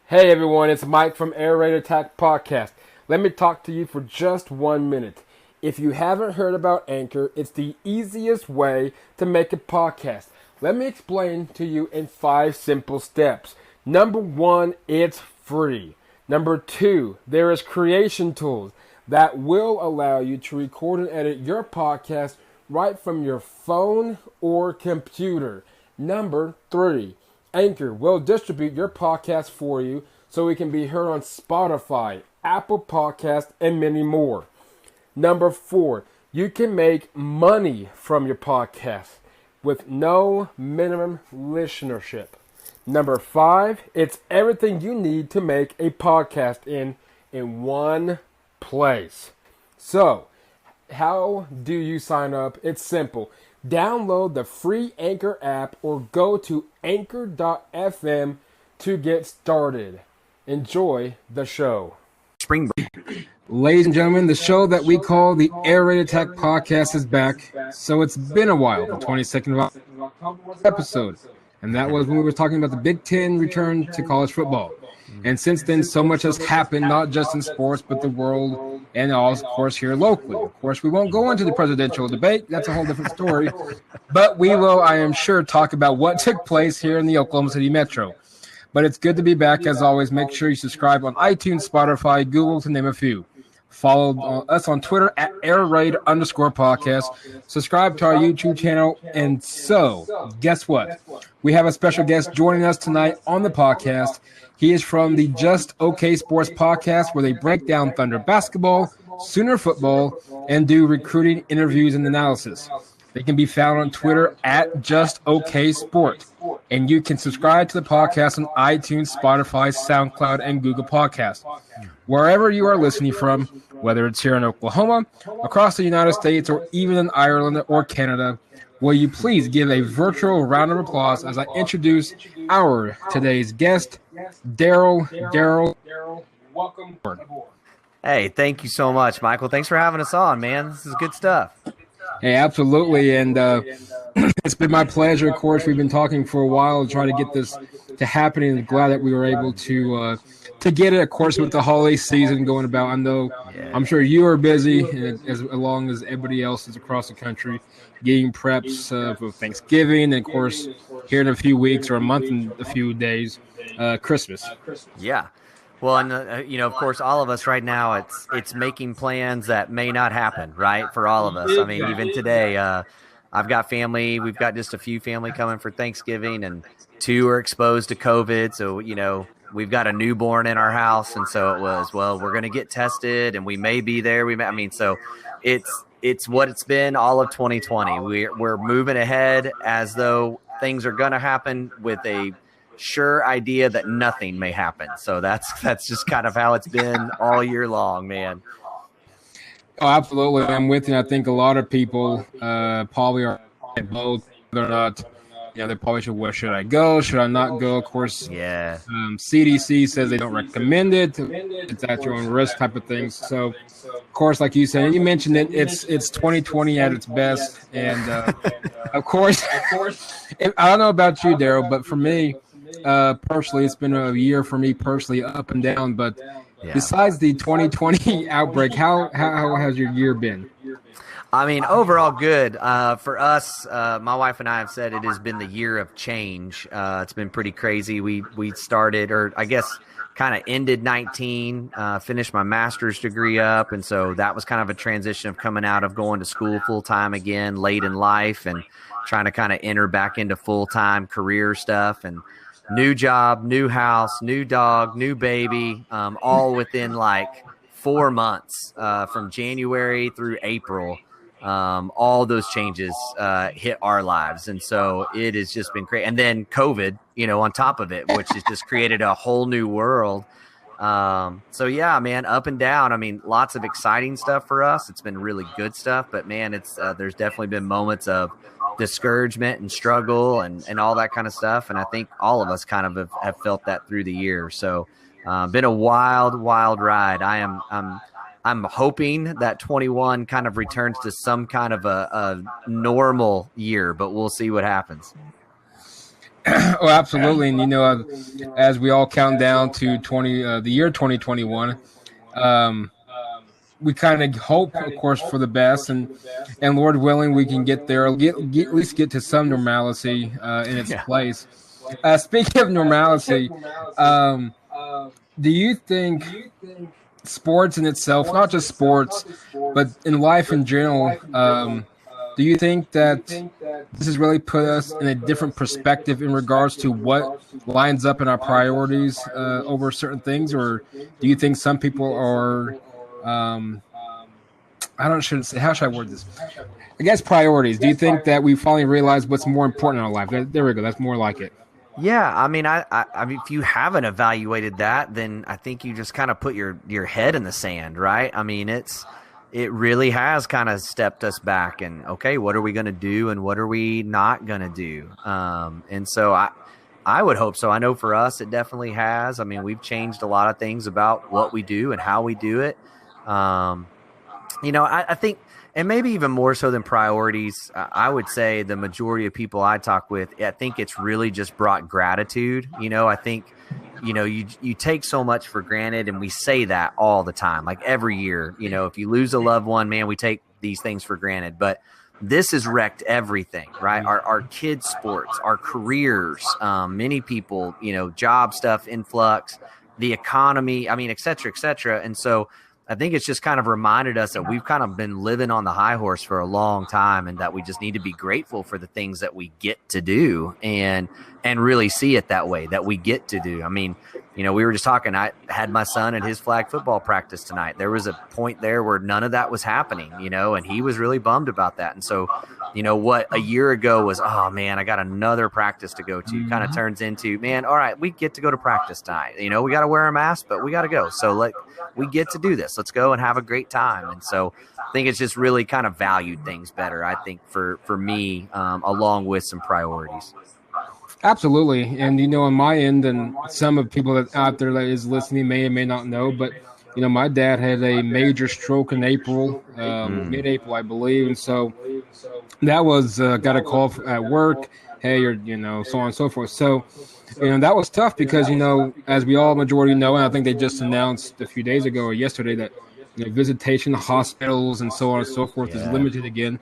Hey everyone, it's Mike from Air Raid Attack Podcast. Let me talk to you for just 1 minute. If you haven't heard about Anchor, it's the easiest way to make a podcast. Let me explain to you in 5 simple steps. Number 1, it's free. Number 2, there is creation tools that will allow you to record and edit your podcast right from your phone or computer. Number 3, Anchor will distribute your podcast for you so it can be heard on Spotify, Apple Podcasts, and many more. Number 4, you can make money from your podcast with no minimum listenership. Number 5, it's everything you need to make a podcast in one place. So, how do you sign up? It's simple. Download the free Anchor app or go to anchor.fm to get started. Enjoy the show. Spring break. Ladies and gentlemen, the show that we call the Air Raid Attack Podcast is back. So it's been a while, the 22nd of episode. And that was when we were talking about the Big Ten return to college football. And since then, so much has happened, not just in sports, but the world, and also, of course, here locally. Of course, we won't go into the presidential debate. That's a whole different story. But we will, I am sure, talk about what took place here in the Oklahoma City Metro. But it's good to be back, as always. Make sure you subscribe on iTunes, Spotify, Google, to name a few. Follow us on Twitter at airraid_podcast. Subscribe to our YouTube channel. And so, guess what? We have a special guest joining us tonight on the podcast. He is from the Just OK Sports podcast, where they break down Thunder basketball, Sooner football, and do recruiting interviews and analysis. They can be found on Twitter at Just OK Sport. And you can subscribe to the podcast on iTunes, Spotify, SoundCloud, and Google Podcasts. Wherever you are listening from, whether it's here in Oklahoma, across the United States, or even in Ireland or Canada, will you please give a virtual round of applause as I introduce our today's guest, Daryl. Daryl, welcome aboard. Hey, thank you so much, Michael. Thanks for having us on, man. This is good stuff. Hey, absolutely. And it's been my pleasure. Of course, we've been talking for a while to try to get this to happen, and glad that we were able to get it, of course, with the holiday season going about. I know, I'm sure you are busy, as long as everybody else is across the country, getting preps for Thanksgiving, and, of course, here in a few weeks or a month and a few days, Christmas. Yeah. Well, and of course, all of us right now, it's making plans that may not happen, right, for all of us. I mean, even today, I've got family. We've got just a few family coming for Thanksgiving, and 2 are exposed to COVID. So, we've got a newborn in our house, and so it was, well, we're going to get tested, and we may be there. So it's what it's been all of 2020. We're moving ahead as though things are going to happen with a sure idea that nothing may happen. So that's just kind of how it's been all year long, man. Oh, absolutely. I'm with you. I think a lot of people probably are both, whether or not, they probably should, where should I go? Should I not go? Of course, CDC says they don't recommend it. It's at your own risk type of things. So, of course, like you said, you mentioned it, it's 2020 at its best. And, of course, I don't know about you, Daryl, but for me, personally, it's been a year for me personally, up and down. But besides the 2020 outbreak, how has your year been? I mean, overall good. For us, my wife and I have said it has been the year of change. It's been pretty crazy. We started, or I guess kind of ended 19, finished my master's degree up. And so that was kind of a transition of coming out of going to school full time again late in life and trying to kind of enter back into full-time career stuff, and new job, new house, new dog, new baby, all within like 4 months, from January through April. All those changes hit our lives. And so it has just been great. And then COVID, on top of it, which has just created a whole new world. So yeah, man, up and down. I mean, lots of exciting stuff for us. It's been really good stuff, but man, it's there's definitely been moments of discouragement and struggle and all that kind of stuff. And I think all of us kind of have felt that through the year. So been a wild, wild ride. I'm hoping that 21 kind of returns to some kind of a normal year, but we'll see what happens. Oh, absolutely. And as we all count down to the year 2021, we kind of hope, of course, for the best, and Lord willing, we can get there, at least get to some normalcy in its place. Speaking of normalcy, do you think sports in itself, not just sports, but in life in general, do you think that this has really put us in a different perspective in regards to what lines up in our priorities over certain things? Or do you think some people are, shouldn't say, how should I word this? I guess priorities. Do you think that we finally realized what's more important in our life? There we go. That's more like it. Yeah, I mean, I mean, if you haven't evaluated that, then I think you just kind of put your head in the sand, right? I mean, it really has kind of stepped us back, and okay, what are we going to do, and what are we not going to do? And so I would hope so. I know for us, it definitely has. I mean, we've changed a lot of things about what we do and how we do it. I think. And maybe even more so than priorities, I would say the majority of people I talk with, I think it's really just brought gratitude. I think, you take so much for granted, and we say that all the time, like every year. If you lose a loved one, man, we take these things for granted. But this has wrecked everything, right? Our kids' sports, our careers, many people, job stuff, influx, the economy, I mean, et cetera, et cetera. And so I think it's just kind of reminded us that we've kind of been living on the high horse for a long time, and that we just need to be grateful for the things that we get to do and really see it that way, that we get to do. I mean, we were just talking, I had my son at his flag football practice tonight. There was a point there where none of that was happening, and he was really bummed about that. And so, what a year ago was, oh man, I got another practice to go to, kind of turns into, man, all right, we get to go to practice tonight. We got to wear a mask, but we got to go. So we get to do this. Let's go and have a great time. And so I think it's just really kind of valued things better, I think, for me, along with some priorities. Absolutely. And, on my end, and some of people that out there that is listening may or may not know, but, my dad had a major stroke in April, mid-April, I believe. And so that was, got a call at work, hey, or, so on and so forth. So, that was tough because, as we all majority know, and I think they just announced a few days ago or yesterday that, visitation to hospitals and so on and so forth is limited again.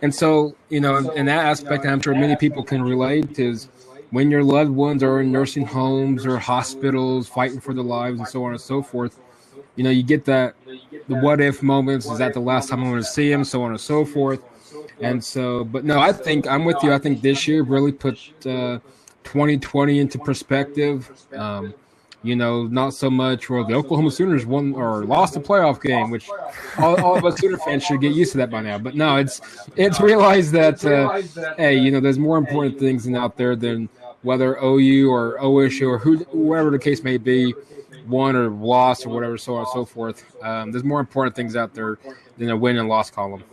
And so, in that aspect, I'm sure many people can relate, is when your loved ones are in nursing homes or hospitals fighting for their lives and so on and so forth, you get the what if moments. Is that the last time I'm going to see him? So on and so forth. And so, but no, I think I'm with you. I think this year really put 2020 into perspective. Not so much, well, the Oklahoma Sooners won or lost a playoff game, which all of us Sooner fans should get used to that by now. But no, it's realized that, hey, there's more important things out there than whether OU or OSU or whoever the case may be, won or lost or whatever, so on and so forth. There's more important things out there than a win and loss column.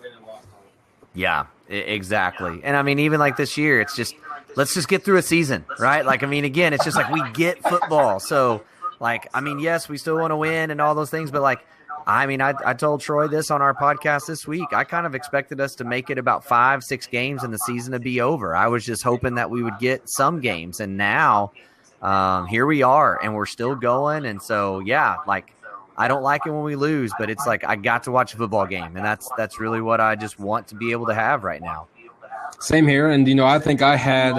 Yeah, exactly. And I mean, even like this year, it's just, let's just get through a season, right? Like, I mean, again, it's just like we get football. So, like, I mean, yes, we still want to win and all those things, but like, I mean, I told Troy this on our podcast this week. I kind of expected us to make it about 5-6 games and the season to be over. I was just hoping that we would get some games. And now here we are, and we're still going. And so, yeah, like, I don't like it when we lose, but it's like I got to watch a football game, and that's really what I just want to be able to have right now. Same here. And, I think I had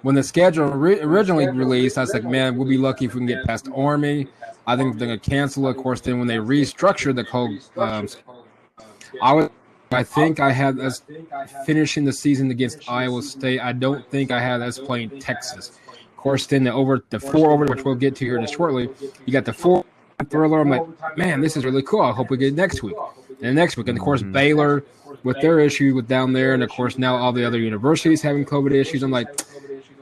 when the schedule originally released, I was like, man, we'll be lucky if we can get past Army. I think they're going to cancel it. Of course, then when they restructured the code, I think I had us finishing the season against Iowa State. I don't think I had us playing Texas. Of course, then the 4 over, which we'll get to here shortly, you got the 4 thriller. I'm like, man, this is really cool. I hope we get it next week. And next week, and of course, Baylor with their issue with down there, and of course now all the other universities having COVID issues. I'm like,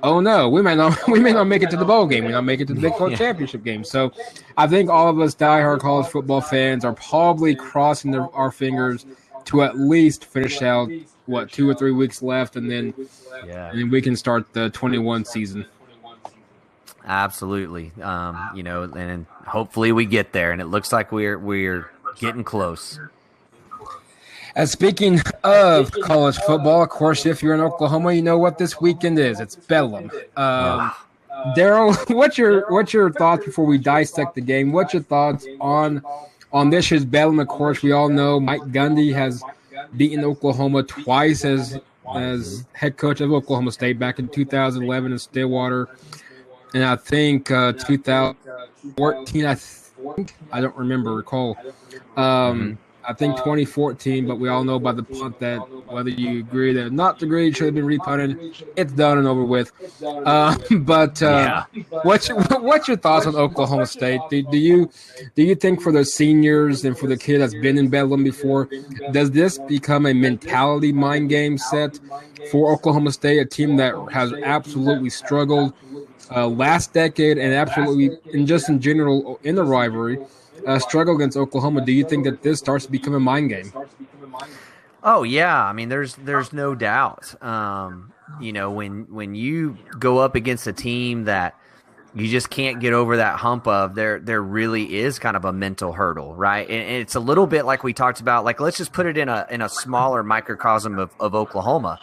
oh no, we may not make it to the bowl game. We may not make it to the Big 12 championship game. So I think all of us diehard college football fans are probably crossing our fingers to at least finish out 2 or 3 weeks left, and then we can start the 21 season. Absolutely. And hopefully we get there, and it looks like we're getting close. Speaking of college football, of course, if you're in Oklahoma, you know what this weekend is. It's Bedlam. Daryl, what's your thoughts before we dissect the game? What's your thoughts on this year's Bedlam? Of course, we all know Mike Gundy has beaten Oklahoma twice as head coach of Oklahoma State back in 2011 in Stillwater, and I think 2014. I don't recall. I think 2014, but we all know about the punt that whether you agree or not agree, it should have been repunted. It's done and over with. What's your thoughts on Oklahoma State? Do you think for the seniors and for the kid that's been in Bedlam before, does this become a mentality mind game set for Oklahoma State, a team that has absolutely struggled last decade and absolutely, and just in general in the rivalry, struggle against Oklahoma? Do you think that this starts to become a mind game? Oh yeah, I mean, there's no doubt. When you go up against a team that you just can't get over that hump of, there really is kind of a mental hurdle, right? And it's a little bit like we talked about. Like, let's just put it in a smaller microcosm of Oklahoma.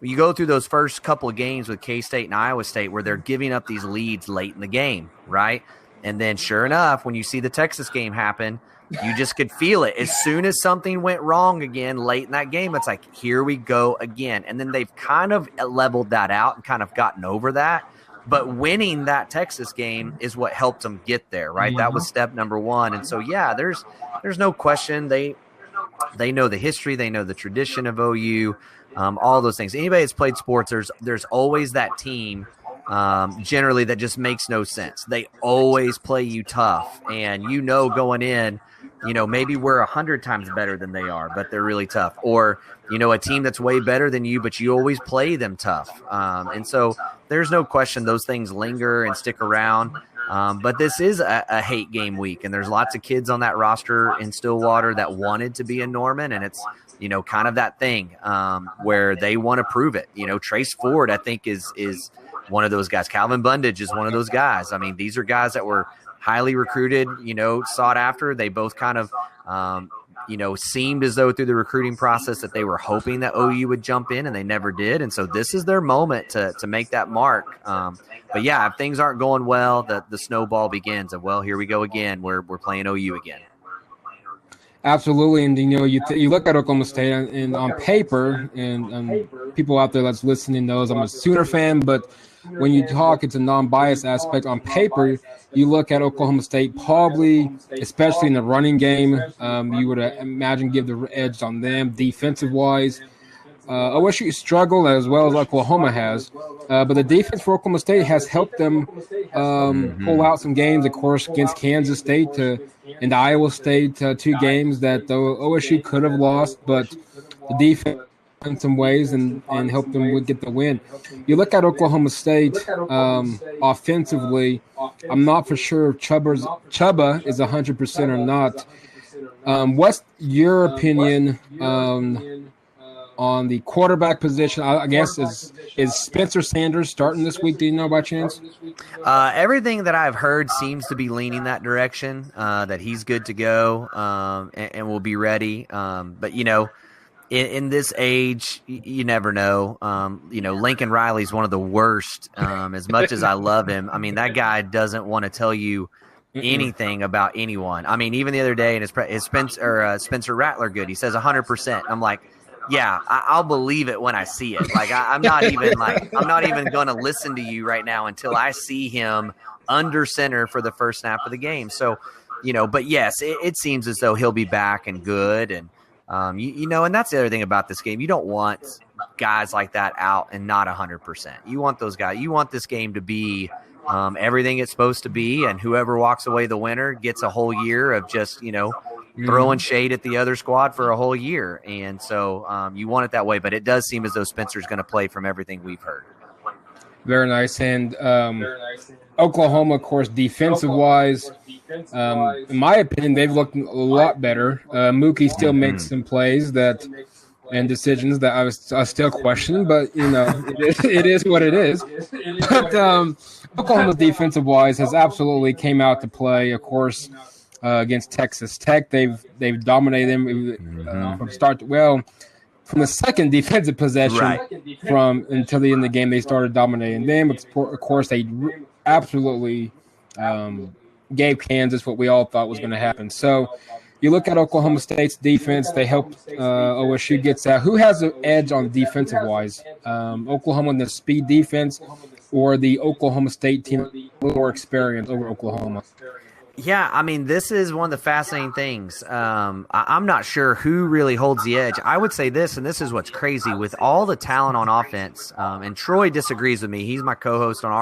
You go through those first couple of games with K-State and Iowa State where they're giving up these leads late in the game, right? And then sure enough, when you see the Texas game happen, you just could feel it. As soon as something went wrong again late in that game, it's like, here we go again. And then they've kind of leveled that out and kind of gotten over that. But winning that Texas game is what helped them get there, right? That was step number one. And so, yeah, there's no question. They know the history. They know the tradition of OU, all those things. Anybody that's played sports, there's always that team generally that just makes no sense. They always play you tough, and going in, maybe we're 100 times better than they are, but they're really tough. Or, a team that's way better than you, but you always play them tough. And so there's no question those things linger and stick around. But this is a hate game week, and there's lots of kids on that roster in Stillwater that wanted to be in Norman, and it's, kind of that thing where they want to prove it. Trace Ford, I think, is one of those guys. Calvin Bundage is one of those guys. I mean, these are guys that were highly recruited, sought after. They both kind of, seemed as though through the recruiting process that they were hoping that OU would jump in, and they never did. And so this is their moment to make that mark. But yeah, if things aren't going well, the snowball begins of, well, here we go again. We're playing OU again. Absolutely, and you look at Oklahoma State and on paper, and people out there that's listening knows I'm a Sooner fan, but when you talk, it's a non-biased aspect. On paper, you look at Oklahoma State probably, especially in the running game, you would imagine give the edge on them defensive-wise. OSU struggled as well as Oklahoma has, but the defense for Oklahoma State has helped them pull out some games, of course, against Kansas State and Iowa State, two games that the OSU could have lost, but the defense in some ways and helped them get the win. You look at Oklahoma State offensively, I'm not for sure if Chubba is 100% or not. What's your opinion on the quarterback position? I guess is Spencer Sanders starting this week? Do you know by chance? Everything that I've heard seems to be leaning that direction, that he's good to go and will be ready. But, in this age, you never know. Lincoln Riley's one of the worst. As much as I love him, I mean, that guy doesn't want to tell you anything about anyone. I mean, even the other day, is Spencer Rattler good? He says 100%. I'm like, yeah, I'll believe it when I see it. Like, I'm not even going to listen to you right now until I see him under center for the first snap of the game. So, but yes, it seems as though he'll be back and good. And, and that's the other thing about this game. You don't want guys like that out and not 100%. You want those guys. You want this game to be everything it's supposed to be, and whoever walks away the winner gets a whole year of just, throwing shade at the other squad for a whole year. And so you want it that way, but it does seem as though Spencer's going to play from everything we've heard. Very nice. And Oklahoma, of course, defensive-wise, in my opinion, they've looked a lot better. Mookie still makes some plays and decisions that I still question, but, it is what it is. But Oklahoma's defensive-wise has absolutely came out to play. Of course, against Texas Tech. They've dominated them from start to, from the second defensive possession until the end of the game. They started dominating them. Of course, they absolutely gave Kansas what we all thought was going to happen. So you look at Oklahoma State's defense, they helped OSU gets out. Who has the edge on defensive wise? Oklahoma in the speed defense or the Oklahoma State team a little more experience over Oklahoma? Yeah, I mean, this is one of the fascinating things. I'm not sure who really holds the edge. I would say this, and this is what's crazy, with all the talent on offense, and Troy disagrees with me. He's my co-host on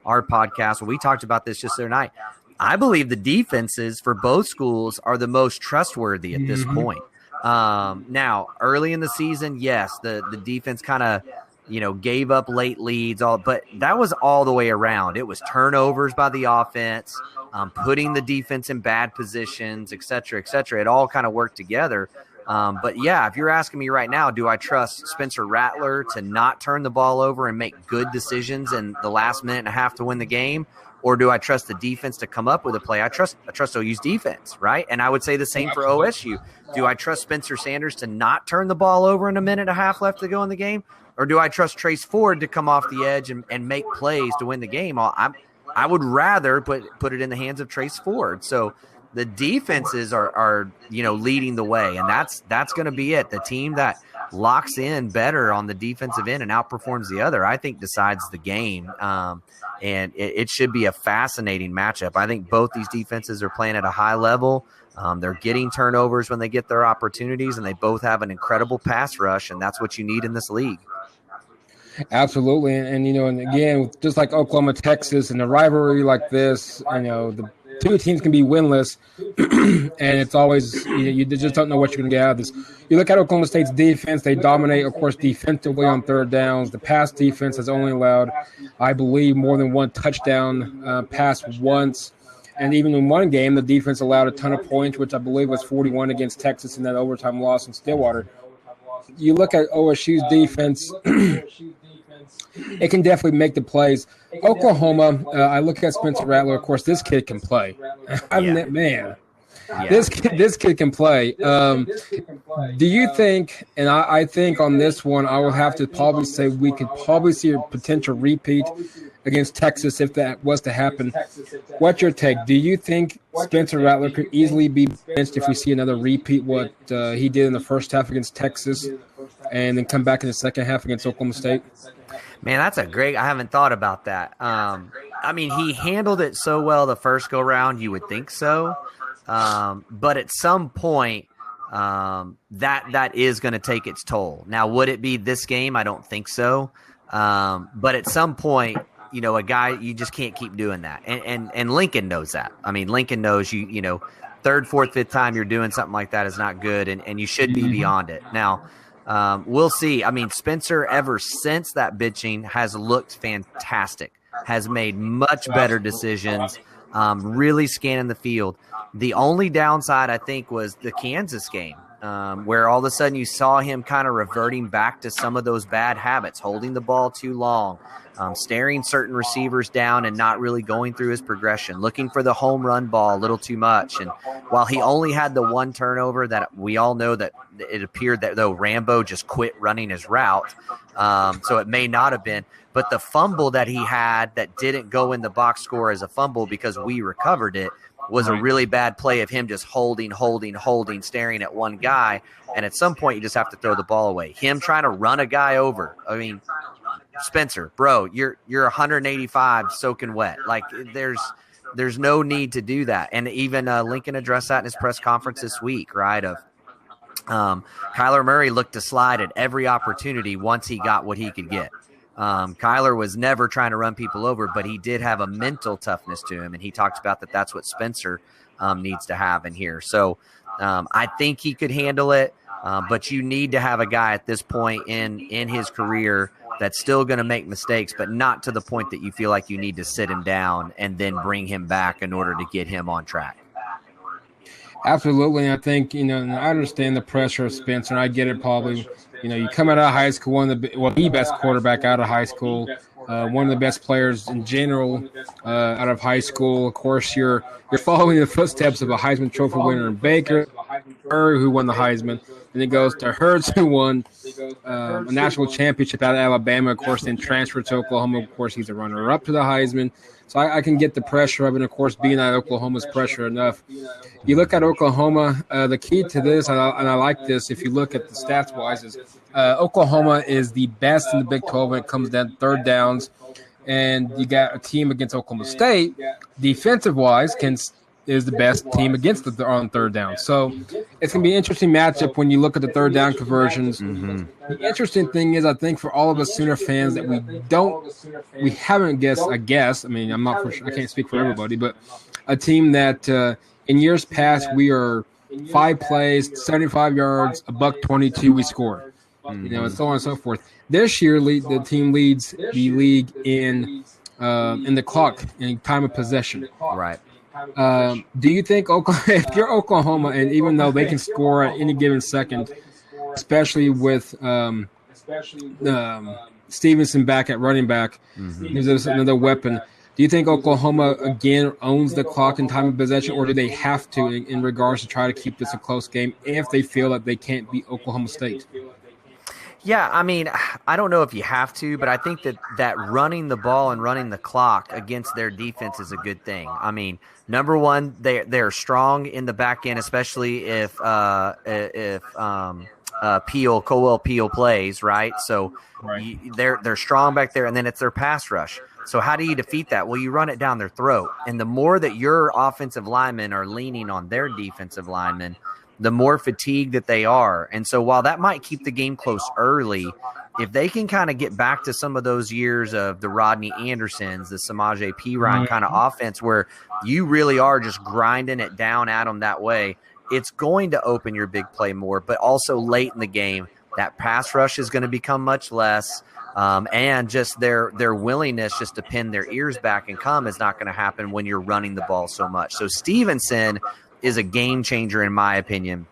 our podcast. We talked about this just the other night. I believe the defenses for both schools are the most trustworthy at this point. Now, early in the season, yes, the defense kind of gave up late leads, but that was all the way around. It was turnovers by the offense, putting the defense in bad positions, et cetera, et cetera. It all kind of worked together. But, yeah, if you're asking me right now, do I trust Spencer Rattler to not turn the ball over and make good decisions in the last minute and a half to win the game? Or do I trust the defense to come up with a play? I trust OU's defense, right? And I would say the same for OSU. Do I trust Spencer Sanders to not turn the ball over in a minute and a half left to go in the game? Or do I trust Trace Ford to come off the edge and make plays to win the game? I would rather put it in the hands of Trace Ford. So the defenses are leading the way, and that's going to be it. The team that locks in better on the defensive end and outperforms the other, I think, decides the game. And it should be a fascinating matchup. I think both these defenses are playing at a high level. They're getting turnovers when they get their opportunities, and they both have an incredible pass rush, and that's what you need in this league. Absolutely. And again, just like Oklahoma, Texas, and a rivalry like this, the two teams can be winless, and it's always you just don't know what you're going to get out of this. You look at Oklahoma State's defense; they dominate, of course, defensively on third downs. The pass defense has only allowed, I believe, more than one touchdown pass once. And even in one game, the defense allowed a ton of points, which I believe was 41 against Texas in that overtime loss in Stillwater. You look at OSU's defense. It can definitely make the plays. Oklahoma, I look at Spencer Rattler. Of course, this kid can play. This kid can play. Do you think, and I think on this one, I will have to probably say we could probably see a potential repeat against Texas if that was to happen. What's your take? Do you think Spencer Rattler could easily be benched if we see another repeat what he did in the first half against Texas and then come back in the second half against Oklahoma State? Man, that's I haven't thought about that. I mean, he handled it so well the first go-round, you would think so. But at some point, that is going to take its toll. Now, would it be this game? I don't think so. But at some point, a guy, you just can't keep doing that. And Lincoln knows that. I mean, Lincoln knows third, fourth, fifth time you're doing something like that is not good, and you should be beyond it. Now, we'll see. I mean, Spencer, ever since that bitching, has looked fantastic, has made much better decisions, really scanning the field. The only downside, I think, was the Kansas game, where all of a sudden you saw him kind of reverting back to some of those bad habits, holding the ball too long, staring certain receivers down and not really going through his progression, looking for the home run ball a little too much. And while he only had the one turnover, that we all know that it appeared that though Rambo just quit running his route, so it may not have been. But the fumble that he had that didn't go in the box score as a fumble because we recovered it was a really bad play of him just holding, staring at one guy. And at some point, you just have to throw the ball away. Him trying to run a guy over. I mean, Spencer, bro, you're 185 soaking wet. Like, there's no need to do that. And even Lincoln addressed that in his press conference this week, right, of Kyler Murray looked to slide at every opportunity once he got what he could get. Kyler was never trying to run people over, but he did have a mental toughness to him, and he talked about that. That's what Spencer needs to have in here. So I think he could handle it, but you need to have a guy at this point in his career that's still going to make mistakes, but not to the point that you feel like you need to sit him down and then bring him back in order to get him on track. Absolutely. I think, I understand the pressure of Spencer, and I get it probably. You come out of high school, the best quarterback out of high school. one of the best players in general out of high school. Of course, you're following the footsteps of a Heisman Trophy winner in Baker, who won the Heisman. And it goes to Hurts, who won a national championship out of Alabama, of course, then transferred to Oklahoma. Of course, he's a runner-up to the Heisman. So I can get the pressure of it. And, of course, being at Oklahoma's pressure enough. You look at Oklahoma, the key to this, and I like this, if you look at the stats-wise, is Oklahoma is the best in the Big 12 when it comes down third downs. And you got a team against Oklahoma State, defensive-wise, is the best team against on third down. So it's going to be an interesting matchup when you look at the third down conversions. Mm-hmm. The interesting thing is, I think for all of us Sooner fans that we haven't guessed, I mean, I'm not for sure, I can't speak for everybody, but a team that in years past, we are 5 plays, 75 yards, $122 we score. Mm-hmm. And so on and so forth. This year, the team leads the league in the clock, in time of possession. Right. Do you think if you're Oklahoma, and even though they can score at any given second, especially with Stevenson back at running back, there's another weapon. Do you think Oklahoma again owns the clock in time of possession, or do they have to in regards to try to keep this a close game if they feel that they can't beat Oklahoma State? Yeah, I mean, I don't know if you have to, but I think that running the ball and running the clock against their defense is a good thing. I mean, number one, they're strong in the back end, especially if Colwell Peel plays, right? So right. They're strong back there, and then it's their pass rush. So how do you defeat that? Well, you run it down their throat, and the more that your offensive linemen are leaning on their defensive linemen, the more fatigued that they are. And so while that might keep the game close early, if they can kind of get back to some of those years of the Rodney Andersons, the Samaje Perine kind of offense where you really are just grinding it down at them that way, it's going to open your big play more. But also late in the game, that pass rush is going to become much less. And just their willingness just to pin their ears back and come is not going to happen when you're running the ball so much. So Stevenson is a game changer, in my opinion,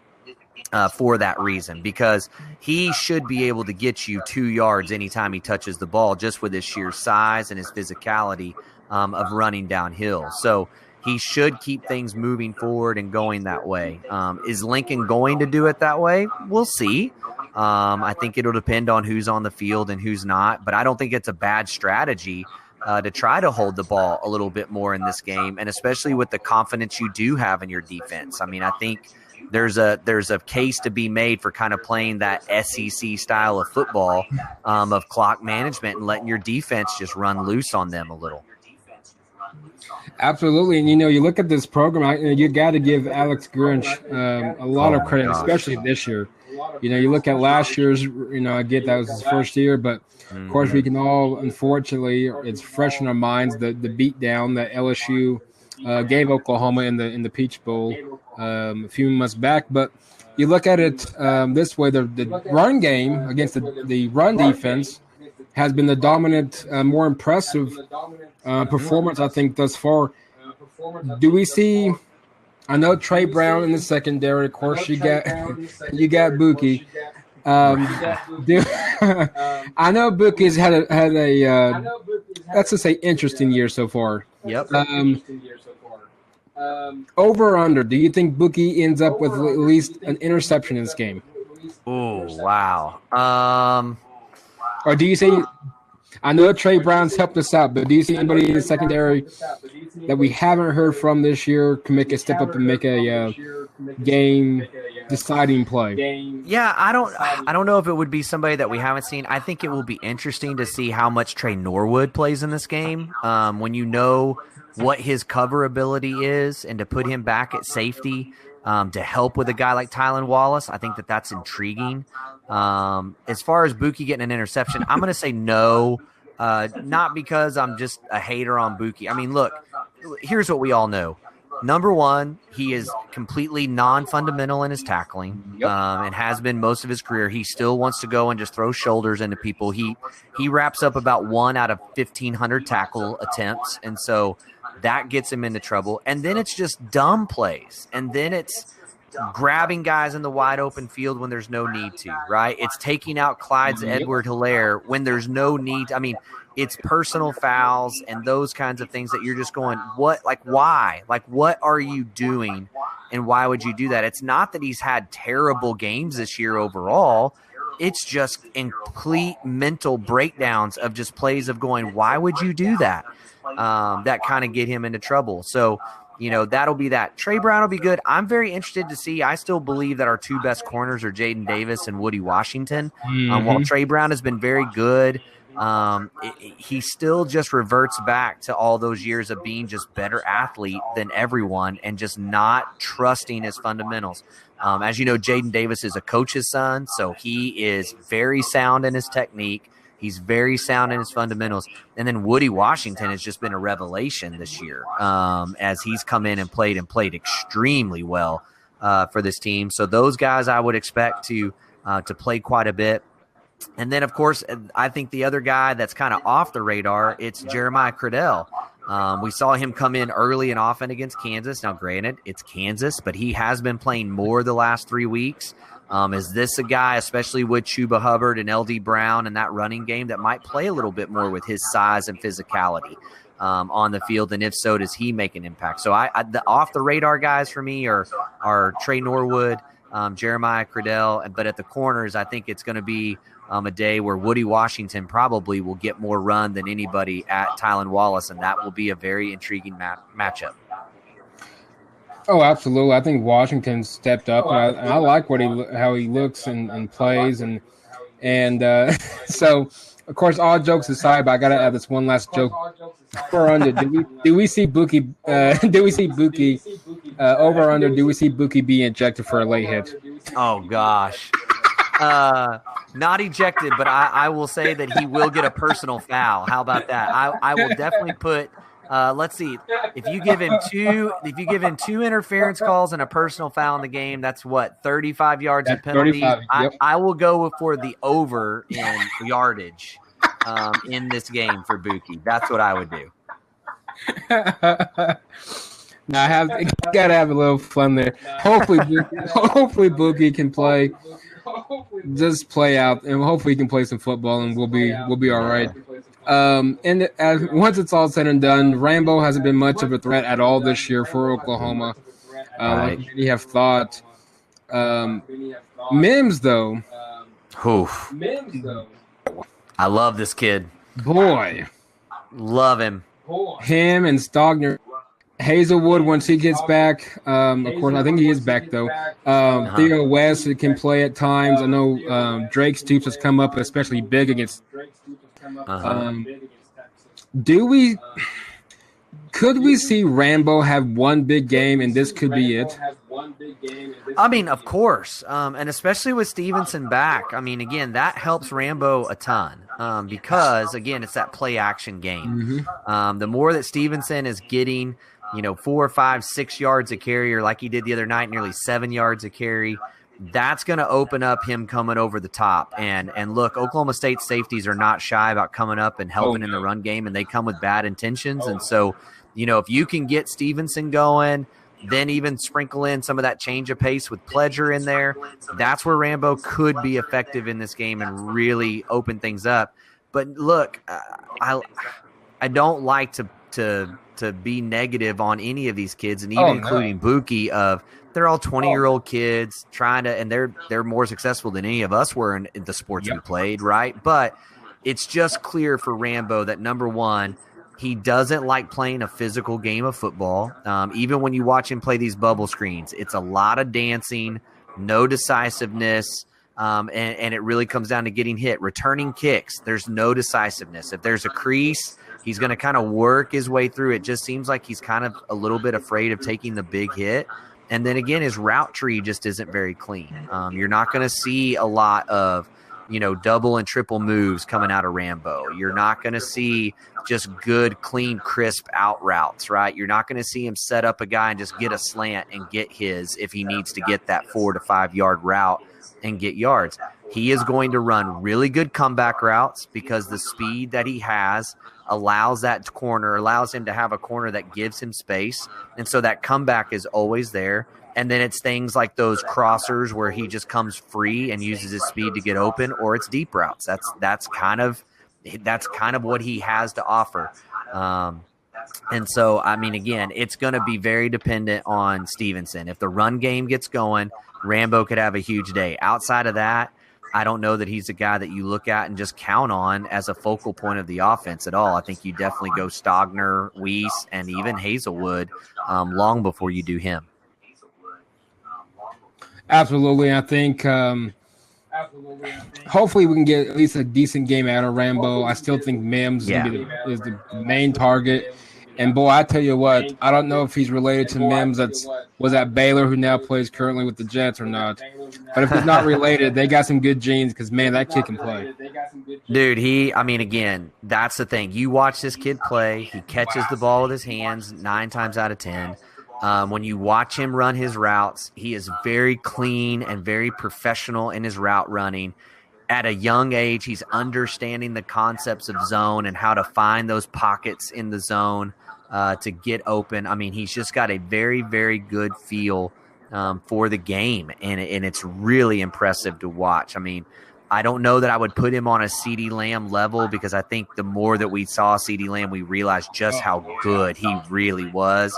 for that reason, because he should be able to get you 2 yards anytime he touches the ball just with his sheer size and his physicality of running downhill. So he should keep things moving forward and going that way. Is Lincoln going to do it that way? We'll see. I think it'll depend on who's on the field and who's not, but I don't think it's a bad strategy to try to hold the ball a little bit more in this game, and especially with the confidence you do have in your defense. I mean, I think there's a case to be made for kind of playing that SEC style of football, of clock management and letting your defense just run loose on them a little. Absolutely. And, you look at this program, you got to give Alex Grinch a lot of credit, especially this year. You look at last year's, I get that was his first year, but of course we can all, unfortunately, it's fresh in our minds, the beatdown that LSU gave Oklahoma in the Peach Bowl a few months back. But you look at it this way, the run game against the run defense has been the dominant, more impressive performance, I think, thus far. Do we see – I know Trey Brown in the secondary. Of course, you got Buki. I know Buki's had a let's just say interesting year so far. Yep. Over or under? Do you think Buki ends up with at least an interception in this game? Oh, wow. Or do you see? I know Trey Brown's helped us out, but do you see anybody in the secondary that we haven't heard from this year can make a step up and make a game-deciding play? Yeah, I don't know if it would be somebody that we haven't seen. I think it will be interesting to see how much Trey Norwood plays in this game. When you know what his cover ability is, and to put him back at safety to help with a guy like Tylan Wallace, I think that's intriguing. As far as Buki getting an interception, I'm going to say no. Not because I'm just a hater on Buki. I mean, look, here's what we all know. Number one, he is completely non-fundamental in his tackling, and has been most of his career. He still wants to go and just throw shoulders into people. He wraps up about 1 out of 1,500 tackle attempts, and so that gets him into trouble. And then it's just dumb plays, and then it's grabbing guys in the wide open field when there's no need to, right? It's taking out Clyde's Edward-Helaire when there's no need. I mean, it's personal fouls and those kinds of things that you're just going, what, like, why? Like, what are you doing and why would you do that? It's not that he's had terrible games this year overall. It's just complete mental breakdowns of just plays of going, why would you do that? That kind of get him into trouble. So, that'll be that. Trey Brown will be good. I'm very interested to see. I still believe that our two best corners are Jaden Davis and Woody Washington. While Trey Brown has been very good, he still just reverts back to all those years of being just better athlete than everyone and just not trusting his fundamentals. As you know, Jaden Davis is a coach's son, so he is very sound in his technique. He's very sound in his fundamentals. And then Woody Washington has just been a revelation this year as he's come in and played extremely well for this team. So those guys I would expect to play quite a bit. And then, of course, I think the other guy that's kind of off the radar, it's Jeremiah Credell. We saw him come in early and often against Kansas. Now, granted, it's Kansas, but he has been playing more the last 3 weeks. Is this a guy, especially with Chuba Hubbard and LD Brown and that running game, that might play a little bit more with his size and physicality on the field? And if so, does he make an impact? So the off-the-radar guys for me are Trey Norwood, Jeremiah Credell. But at the corners, I think it's going to be a day where Woody Washington probably will get more run than anybody at Tylan Wallace, and that will be a very intriguing matchup. Oh, absolutely. I think Washington stepped up, and I like how he looks and plays, and so of course, all jokes aside, but I gotta add this one last joke. Over under, do we see Buki? Do we see Buki over or under? Do we see Buki be ejected for a late hit? Oh gosh. Not ejected, but I will say that he will get a personal foul. How about that? I will definitely put. Let's see. If you give him two interference calls and a personal foul in the game, that's what, 35 yards of penalty. Yep. I will go for the over in yardage in this game for Buki. That's what I would do. Now gotta have a little fun there. Hopefully Buki can play. Just play out, and hopefully he can play some football, and we'll be all right. And once it's all said and done, Rambo hasn't been much of a threat at all this year for Oklahoma. Like many have thought. Mims, though. I love this kid. Boy. Love him. Him and Stogner. Hazelwood, once he gets back, of course, I think he is back, though. Theo West can play at times. I know Drake Stoops has come up, especially big against. Could we see Rambo have one big game, and this could be it? I mean, of course, and especially with Stevenson back. I mean, again, that helps Rambo a ton because, again, it's that play-action game. Mm-hmm. The more that Stevenson is getting, 4, 5, 6 yards a carry, or like he did the other night, nearly 7 yards a carry, that's going to open up him coming over the top. And look, Oklahoma State safeties are not shy about coming up and helping in the run game, and they come with bad intentions. And so, if you can get Stevenson going, then even sprinkle in some of that change of pace with Pledger in there, that's where Rambo could be effective in this game and really open things up. But look, I don't like to be negative on any of these kids, and even including Buki, of they're all 20-year-old kids trying to, and they're more successful than any of us were in the sports we played, right? But it's just clear for Rambo that, number one, he doesn't like playing a physical game of football. Even when you watch him play these bubble screens, it's a lot of dancing, no decisiveness, and it really comes down to getting hit. Returning kicks, there's no decisiveness. If there's a crease, he's going to kind of work his way through. It just seems like he's kind of a little bit afraid of taking the big hit. And then again, his route tree just isn't very clean. You're not going to see a lot of, double and triple moves coming out of Rambo. You're not going to see just good, clean, crisp out routes, right? You're not going to see him set up a guy and just get a slant and get his if he needs to get that 4 to 5 yard route and get yards. He is going to run really good comeback routes because the speed that he has allows him to have a corner that gives him space. And so that comeback is always there. And then it's things like those crossers where he just comes free and uses his speed to get open, or it's deep routes. That's kind of what he has to offer. And so, I mean, again, it's going to be very dependent on Stevenson. If the run game gets going, Rambo could have a huge day. Outside of that, I don't know that he's a guy that you look at and just count on as a focal point of the offense at all. I think you definitely go Stogner, Weiss, and even Hazelwood long before you do him. Absolutely. I think hopefully we can get at least a decent game out of Rambo. I still think Mims is the main target. And, boy, I tell you what, I don't know if he's related to Mims was at Baylor, who now plays currently with the Jets, or not. But if he's not related, they got some good genes because, man, that kid can play. Dude, again, that's the thing. You watch this kid play. He catches the ball with his hands 9 times out of 10. When you watch him run his routes, he is very clean and very professional in his route running. At a young age, he's understanding the concepts of zone and how to find those pockets in the zone to get open. I mean, he's just got a very, very good feel for the game, and it's really impressive to watch. I mean, I don't know that I would put him on a CeeDee Lamb level because I think the more that we saw CeeDee Lamb, we realized just how good he really was.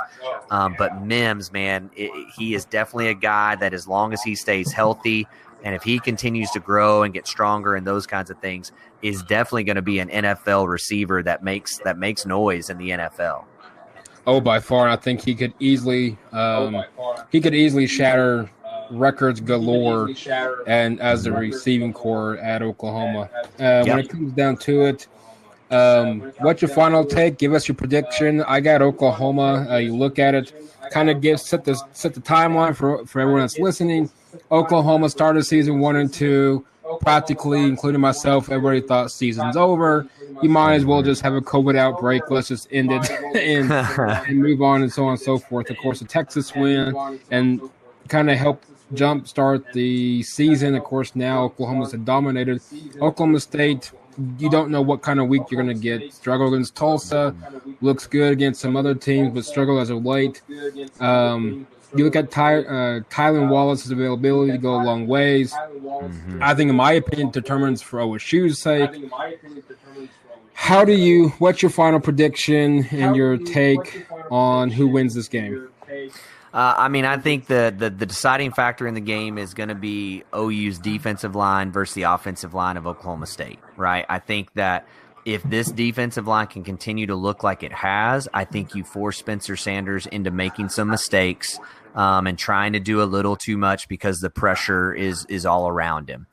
But Mims, man, he is definitely a guy that as long as he stays healthy and if he continues to grow and get stronger and those kinds of things, is definitely going to be an NFL receiver that makes noise in the NFL. Oh, by far. I think he could easily shatter records galore and as the receiving core at Oklahoma. When it comes down to it, what's your final take? Give us your prediction. I got Oklahoma. You look at it, kind of set the timeline for everyone that's listening. Oklahoma started season 1 and 2. Practically, including myself, everybody thought season's over. You might as well just have a COVID outbreak. Let's just end it and move on and so on and so forth. Of course, the Texas win and kind of helped jumpstart the season. Of course, now Oklahoma's dominated. Oklahoma State, you don't know what kind of week you're going to get. Struggle against Tulsa, looks good against some other teams, but struggle as of late. You look at Kylan Wallace's availability to go a long ways. Mm-hmm. I think, in my opinion, determines for OSU's sake. What's your final prediction and your take on who wins this game? I think the deciding factor in the game is going to be OU's defensive line versus the offensive line of Oklahoma State, right? I think that if this defensive line can continue to look like it has, I think you force Spencer Sanders into making some mistakes and trying to do a little too much because the pressure is all around him.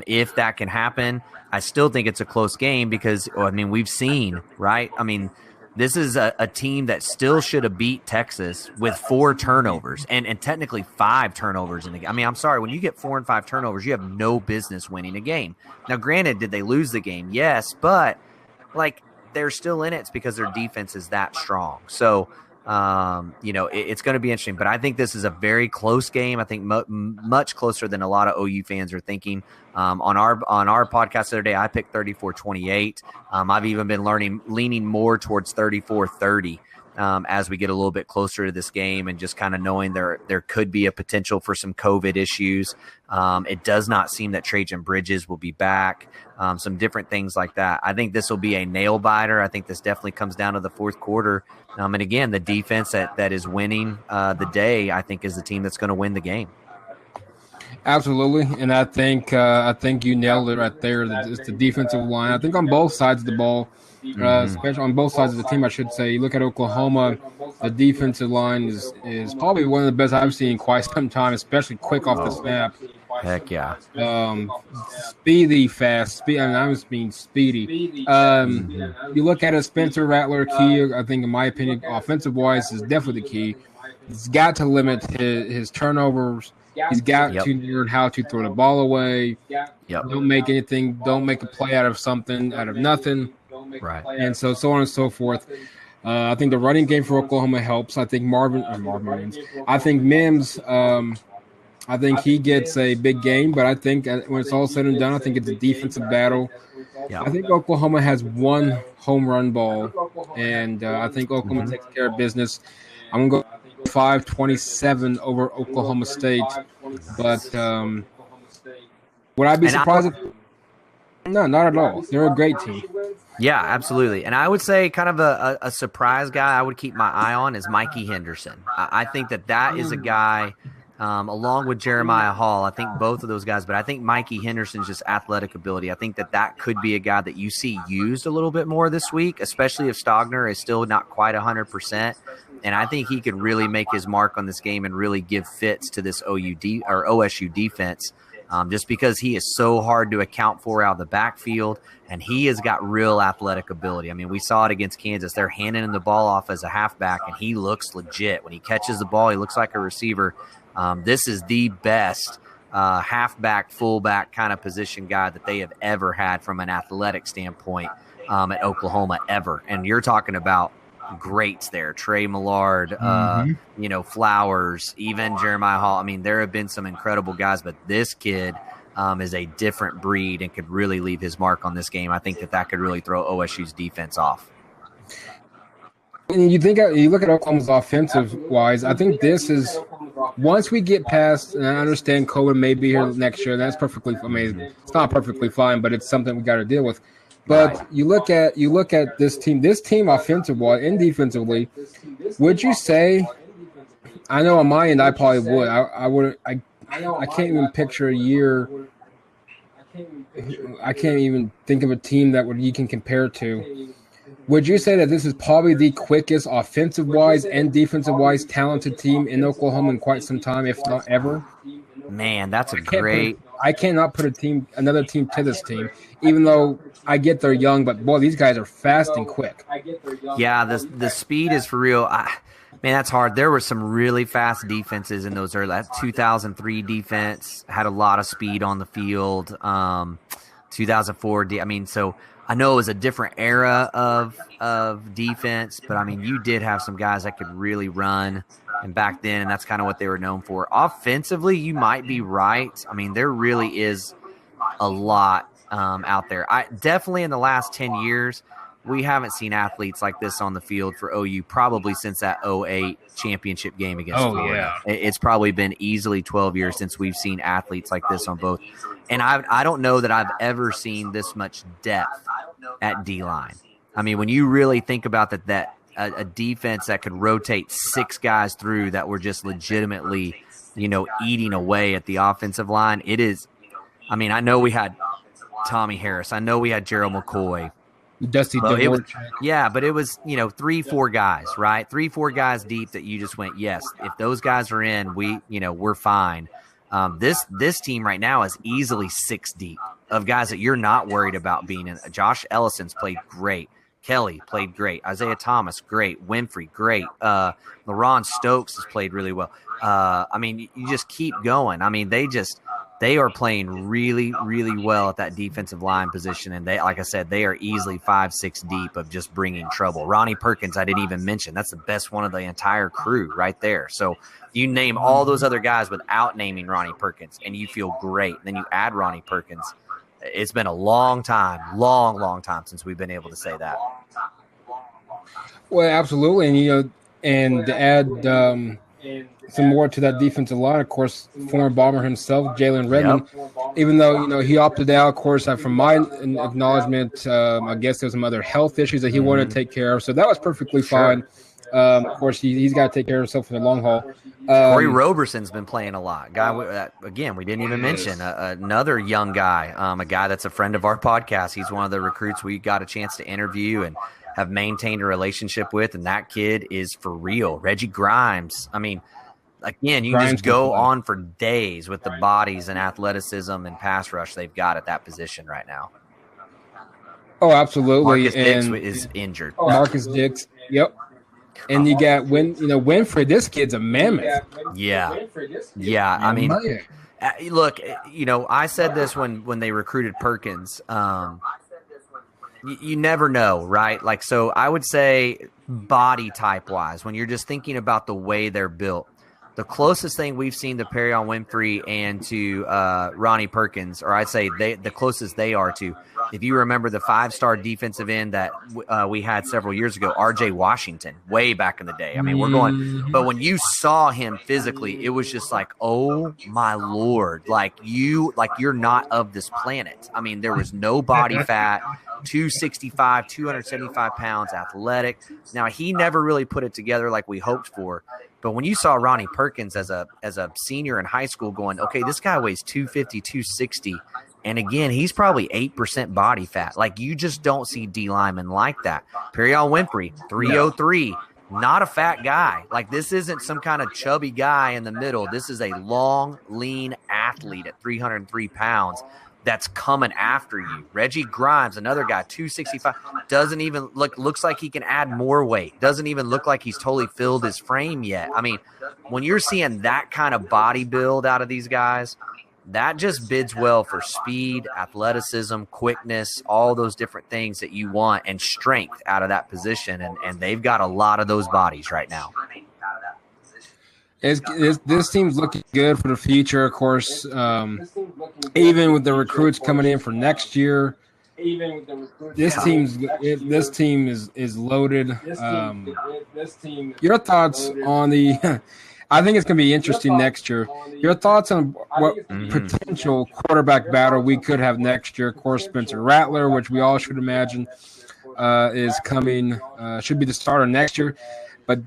If that can happen, I still think it's a close game because, we've seen, right? This is a team that still should have beat Texas with 4 turnovers and technically 5 turnovers in the game. I'm sorry, when you get 4 and 5 turnovers, you have no business winning a game. Now, granted, did they lose the game? Yes, but they're still in it. It's because their defense is that strong. So, it's going to be interesting. But I think this is a very close game. I think much closer than a lot of OU fans are thinking. On our podcast the other day, I picked 34-28. I've even been leaning more towards 34-30 as we get a little bit closer to this game and just kind of knowing there could be a potential for some COVID issues. It does not seem that Trajan Bridges will be back. Some different things like that. I think this will be a nail biter. I think this definitely comes down to the fourth quarter. And again, the defense that is winning the day, I think, is the team that's going to win the game. Absolutely, and I think you nailed it right there. It's the defensive line. I think on both sides of the ball, especially on both sides of the team, I should say. You look at Oklahoma, the defensive line is probably one of the best I've seen in quite some time, especially quick off the snap. Heck yeah. Speedy, fast. I was being speedy. You look at it, Spencer Rattler, key, I think, in my opinion, offensive-wise, is definitely the key. He's got to limit his turnovers. He's got to learn how to throw the ball away. Don't make a play out of nothing. Right. And so on and so forth. I think the running game for Oklahoma helps. I think Mims. I think Mims, I think he gets a big game, but I think when it's all said and done, I think it's a defensive battle. Yeah. I think Oklahoma has one home run ball, and I think Oklahoma takes care of business. I'm going to go 5-27 over Oklahoma State, but would I be surprised? No, not at all. They're a great team. Yeah, absolutely. And I would say kind of a surprise guy I would keep my eye on is Mikey Henderson. I think that is a guy, along with Jeremiah Hall, I think both of those guys, but I think Mikey Henderson's just athletic ability. I think that could be a guy that you see used a little bit more this week, especially if Stogner is still not quite 100%. And I think he could really make his mark on this game and really give fits to this OSU defense. Just because he is so hard to account for out of the backfield, and he has got real athletic ability. I mean, we saw it against Kansas. They're handing him the ball off as a halfback, and he looks legit. When he catches the ball, he looks like a receiver. This is the best halfback, fullback kind of position guy that they have ever had from an athletic standpoint at Oklahoma ever. And you're talking about greats there, Trey Millard, Flowers, even Jeremiah Hall. I mean, there have been some incredible guys, but this kid is a different breed and could really leave his mark on this game. I think that could really throw OSU's defense off. And you look at Oklahoma's offensive wise, I think this is once we get past, and I understand COVID may be here next year. That's perfectly. I mean, it's not perfectly fine, but it's something we got to deal with. But you look at this team offensively and defensively. Would you say? I know on my end, I probably would. I can't even picture a year. I can't even think of a team that you can compare to. Would you say that this is probably the quickest offensive-wise and defensive-wise talented team in Oklahoma in quite some time, if not ever? Man, that's a great. I cannot put another team to this team, even though I get they're young, but boy, these guys are fast and quick. Yeah, the speed is for real. Man, that's hard. There were some really fast defenses in those early. That 2003 defense had a lot of speed on the field. 2004, so I know it was a different era of defense, but I mean, you did have some guys that could really run, and back then, and that's kind of what they were known for. Offensively, you might be right. I mean, there really is a lot out there. Definitely in the last 10 years, we haven't seen athletes like this on the field for OU probably since that 2008 championship game against Florida. Yeah. It's probably been easily 12 years since we've seen athletes like this on both. And I don't know that I've ever seen this much depth at D-line. I mean, when you really think about that a defense that could rotate six guys through that were just legitimately, eating away at the offensive line, it is – I mean, I know we had Tommy Harris. I know we had Gerald McCoy. Dusty Dillard. Yeah, but it was, 3-4 guys, right? 3-4 guys deep that you just went, yes, if those guys are in, we're fine. This team right now is easily 6 deep of guys that you're not worried about being in. Josh Ellison's played great. Kelly played great. Isaiah Thomas, great. Winfrey, great. LaRon Stokes has played really well. I mean, you just keep going. I mean, they are playing really, really well at that defensive line position. And they, like I said, they are easily 5-6 deep of just bringing trouble. Ronnie Perkins, I didn't even mention. That's the best one of the entire crew right there. So you name all those other guys without naming Ronnie Perkins, and you feel great. Then you add Ronnie Perkins. It's been a long time since we've been able to say that. Well, absolutely. And to add some more to that defensive line, of course, former Bomber himself, Jalen Redmond, even though, he opted out, of course, from my acknowledgement, I guess there's some other health issues that he wanted to take care of. So that was perfectly fine. Of course, he's got to take care of himself for the long haul. Corey Roberson's been playing a lot. Guy, again, we didn't even mention another young guy, a guy that's a friend of our podcast. He's one of the recruits we got a chance to interview and have maintained a relationship with, and that kid is for real. Reggie Grimes. I mean, again, you can just go on for days with the bodies and athleticism and pass rush they've got at that position right now. Oh, absolutely. Marcus Dix is injured. Marcus Dix, yep. And you got Winfrey. This kid's a mammoth. Yeah. I mean, look, I said this when they recruited Perkins. You never know, right? Like, so I would say body type wise, when you're just thinking about the way they're built, the closest thing we've seen to Perrion Winfrey and to Ronnie Perkins, or I'd say the closest they are to if you remember the 5-star defensive end that we had several years ago, R.J. Washington, way back in the day. I mean, we're going – but when you saw him physically, it was just like, oh, my Lord. Like, you're not of this planet. I mean, there was no body fat, 265, 275 pounds, athletic. Now, he never really put it together like we hoped for. But when you saw Ronnie Perkins as a senior in high school going, okay, this guy weighs 250, 260, and again, he's probably 8% body fat. Like, you just don't see D linemen like that. Perion Winfrey, 303, not a fat guy. Like, this isn't some kind of chubby guy in the middle. This is a long, lean athlete at 303 pounds that's coming after you. Reggie Grimes, another guy, 265, doesn't even looks like he can add more weight. Doesn't even look like he's totally filled his frame yet. I mean, when you're seeing that kind of body build out of these guys, that just bids well for speed, athleticism, quickness, all those different things that you want, and strength out of that position. And they've got a lot of those bodies right now. This team's looking good for the future, of course. Even with the recruits coming in for next year, this team is loaded. Your thoughts on the? I think it's going to be interesting next year. Your thoughts on what potential quarterback battle we could have next year? Of course, Spencer Rattler, which we all should imagine is coming, should be the starter next year. But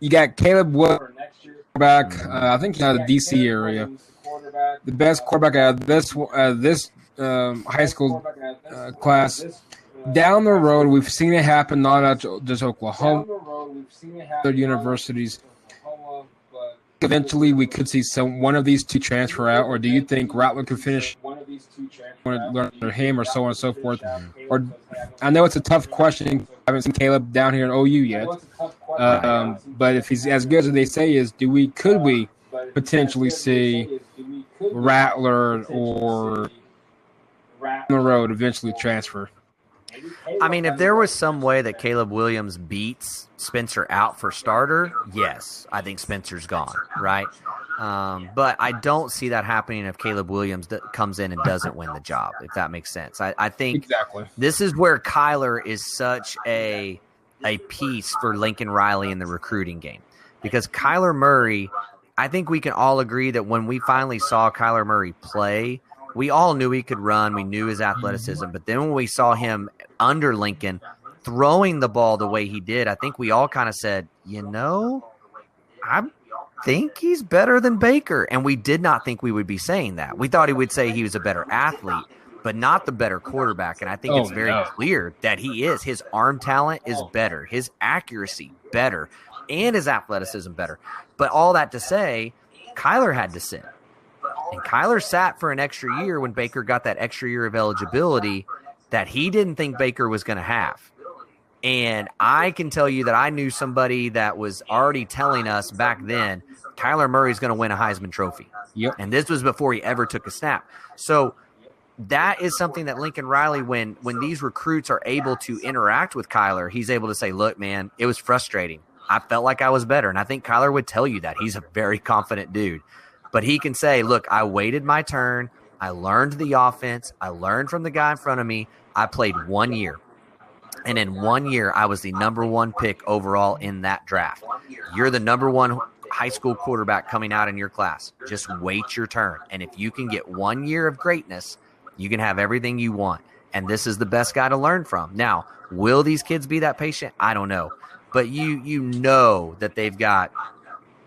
you got Caleb Wood back, I think out of the DC area. The best quarterback out of this high school class. Down the road, we've seen it happen not at just Oklahoma, other universities. Eventually, we could see one of these two transfer out, or do you think Rattler could finish learn under him, or so on and so forth? Or I know it's a tough question. I haven't seen Caleb down here in OU yet, but if he's as good as they say is, could we potentially see Rattler or on the road eventually transfer? I mean, if there was some way that Caleb Williams beats Spencer out for starter, yes, I think Spencer's gone, right? But I don't see that happening if Caleb Williams comes in and doesn't win the job, if that makes sense. I think This is where Kyler is such a piece for Lincoln Riley in the recruiting game. Because Kyler Murray, I think we can all agree that when we finally saw Kyler Murray play, we all knew he could run. We knew his athleticism. But then when we saw him under Lincoln throwing the ball the way he did, I think we all kind of said, I think he's better than Baker. And we did not think we would be saying that. We thought he would say he was a better athlete, but not the better quarterback. And I think it's very clear that he is. His arm talent is better. His accuracy better. And his athleticism better. But all that to say, Kyler had to sit. And Kyler sat for an extra year when Baker got that extra year of eligibility that he didn't think Baker was going to have. And I can tell you that I knew somebody that was already telling us back then, Kyler Murray's going to win a Heisman Trophy. Yep. And this was before he ever took a snap. So that is something that Lincoln Riley, when these recruits are able to interact with Kyler, he's able to say, look, man, it was frustrating. I felt like I was better. And I think Kyler would tell you that. He's a very confident dude. But he can say, look, I waited my turn. I learned the offense. I learned from the guy in front of me. I played 1 year. And in 1 year, I was the number one pick overall in that draft. You're the number one high school quarterback coming out in your class. Just wait your turn. And if you can get 1 year of greatness, you can have everything you want. And this is the best guy to learn from. Now, will these kids be that patient? I don't know. But you know that they've got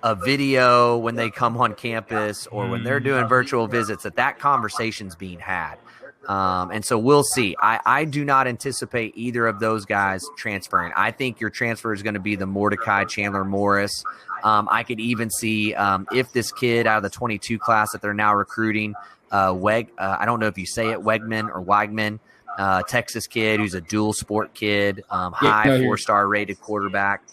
a video when they come on campus or when they're doing virtual visits, that conversation's being had. And so we'll see. I do not anticipate either of those guys transferring. I think your transfer is going to be the Mordecai Chandler Morris. I could even see if this kid out of the 22 class that they're now recruiting, I don't know if you say it, Wegman or Weigman, Texas kid who's a dual sport kid, high 4-star rated quarterback.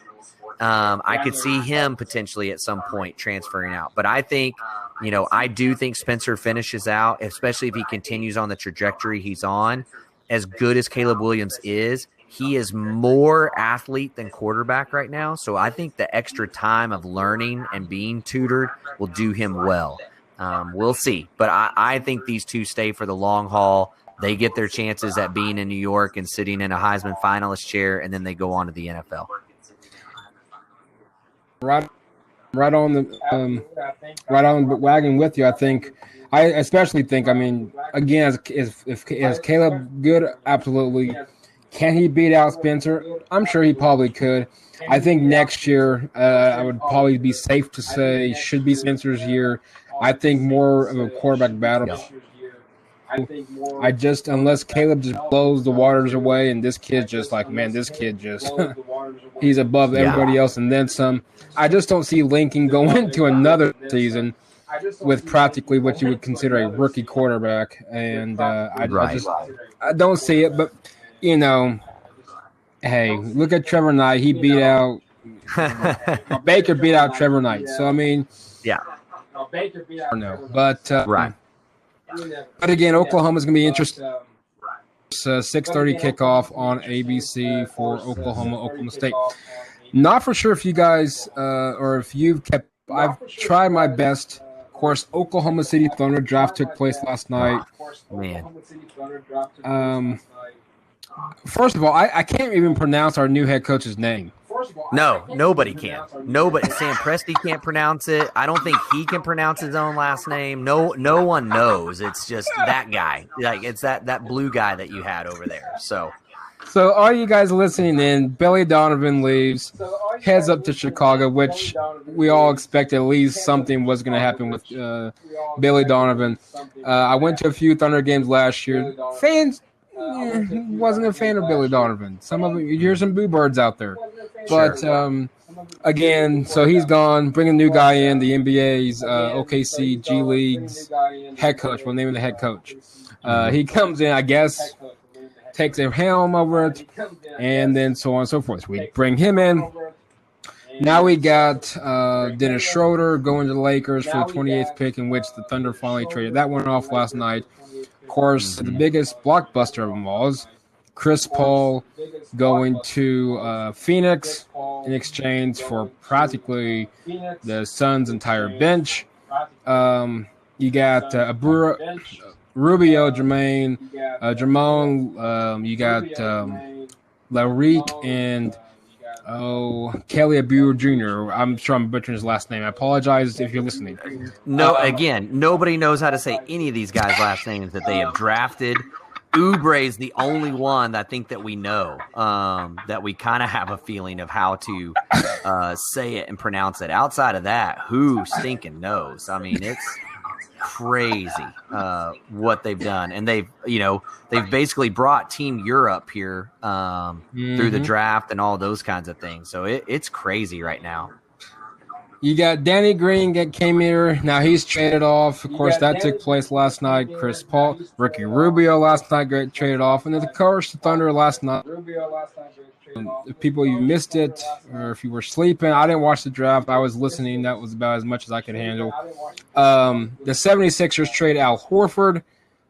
I could see him potentially at some point transferring out. But I think, I do think Spencer finishes out, especially if he continues on the trajectory he's on. As good as Caleb Williams is, he is more athlete than quarterback right now. So I think the extra time of learning and being tutored will do him well. We'll see. But I think these two stay for the long haul. they get their chances at being in New York and sitting in a Heisman finalist chair, and then they go on to the NFL. Right on the wagon with you. I especially think. I mean, again, is Caleb good? Absolutely. Can he beat out Spencer? I'm sure he probably could. I think next year, I would probably be safe to say should be Spencer's year. I think more of a quarterback battle. Unless Caleb just blows the waters away, and this kid just he's above everybody else and then some. I just don't see Lincoln going to another season with practically what you would consider a rookie quarterback, and I don't see it. But hey, look at Trevor Knight. He beat out Baker beat out Trevor Knight. So I mean, but right. But again, Oklahoma's going to be interesting. 6:30 kickoff on ABC for Oklahoma State. Not for sure if you guys or if you've kept. I've tried my best. Of course, Oklahoma City Thunder draft took place last night. Man. First of all, I can't even pronounce our new head coach's name. No, nobody can. Nobody. Sam Presti can't pronounce it. I don't think he can pronounce his own last name. No one knows. It's just that guy. Like it's that blue guy that you had over there. So all you guys listening in, Billy Donovan leaves, heads up to Chicago, which we all expect at least something was going to happen with Billy Donovan. I went to a few Thunder games last year. Fans wasn't a fan of Billy Donovan. Some of you hear some boo birds out there. But again, so he's gone. Bring a new guy in, the NBA's OKC G League's head coach. We'll name him the head coach. He comes in, I guess, takes a helm over it, and then so on and so forth. We bring him in. Now we got Dennis Schroeder going to the Lakers for the 28th pick, in which the Thunder finally traded. That went off last night. Of course, the biggest blockbuster of them all is Chris Paul going to Phoenix in exchange for practically the Suns' entire bench. You got Rubio, Jermaine, you got Laurique and Kelly Abu Jr. I'm sure I'm butchering his last name. I apologize if you're listening. No, again, nobody knows how to say any of these guys' last names that they have drafted. Oubre is the only one that I think that we know, that we kind of have a feeling of how to say it and pronounce it. Outside of that, who stinking knows? I mean, it's crazy what they've done, and they've basically brought Team Europe here through the draft and all those kinds of things. So it's crazy right now. You got Danny Green came here. Now he's traded off. Of course, that took place last night. Chris Paul, Ricky Rubio last night got traded off, and then of course the Thunder last night. If people you missed it, or if you were sleeping, I didn't watch the draft. I was listening. That was about as much as I could handle. The 76ers trade Al Horford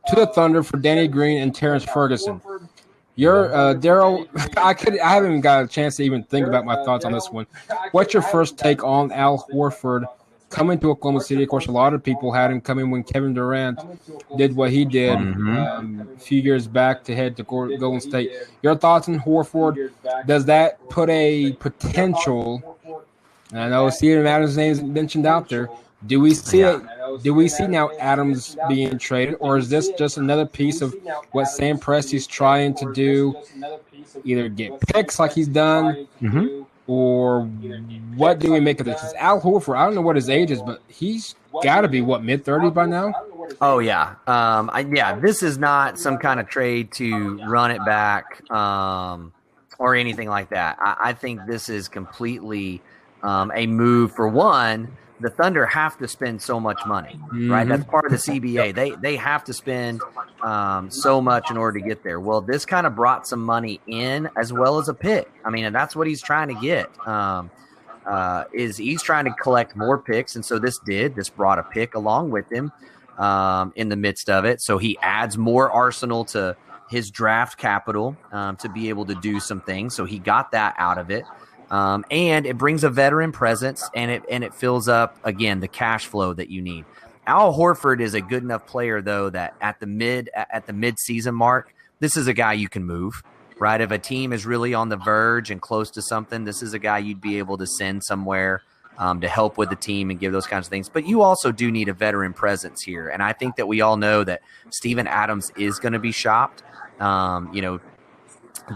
to the Thunder for Danny Green and Terrence Ferguson. You're Daryl. I haven't even got a chance to even think about my thoughts on this one. What's your first take on Al Horford coming to Oklahoma City? Of course, a lot of people had him coming when Kevin Durant did what he did a few years back to head to Golden State. Your thoughts on Horford? Does that put a potential? And I know Steven Adams' name is mentioned out there. Do we see it? Do we see now Adams being traded, or is this just another piece of what Sam Presti's trying to do? Either get picks like he's done, or what do we make of this? Because Al Horford, I don't know what his age is, but he's got to be mid-30s by now. Oh yeah, this is not some kind of trade to run it back or anything like that. I think this is completely a move for one. The Thunder have to spend so much money, right? That's part of the CBA. They have to spend so much in order to get there. Well, this kind of brought some money in as well as a pick. I mean, and that's what he's trying to get. Is he's trying to collect more picks, and so this brought a pick along with him in the midst of it. So he adds more arsenal to his draft capital to be able to do some things. So he got that out of it. And it brings a veteran presence, and it fills up, again, the cash flow that you need. Al Horford is a good enough player, though, that at the mid-season mark, this is a guy you can move, right? If a team is really on the verge and close to something, this is a guy you'd be able to send somewhere to help with the team and give those kinds of things. But you also do need a veteran presence here, and I think that we all know that Steven Adams is going to be shopped.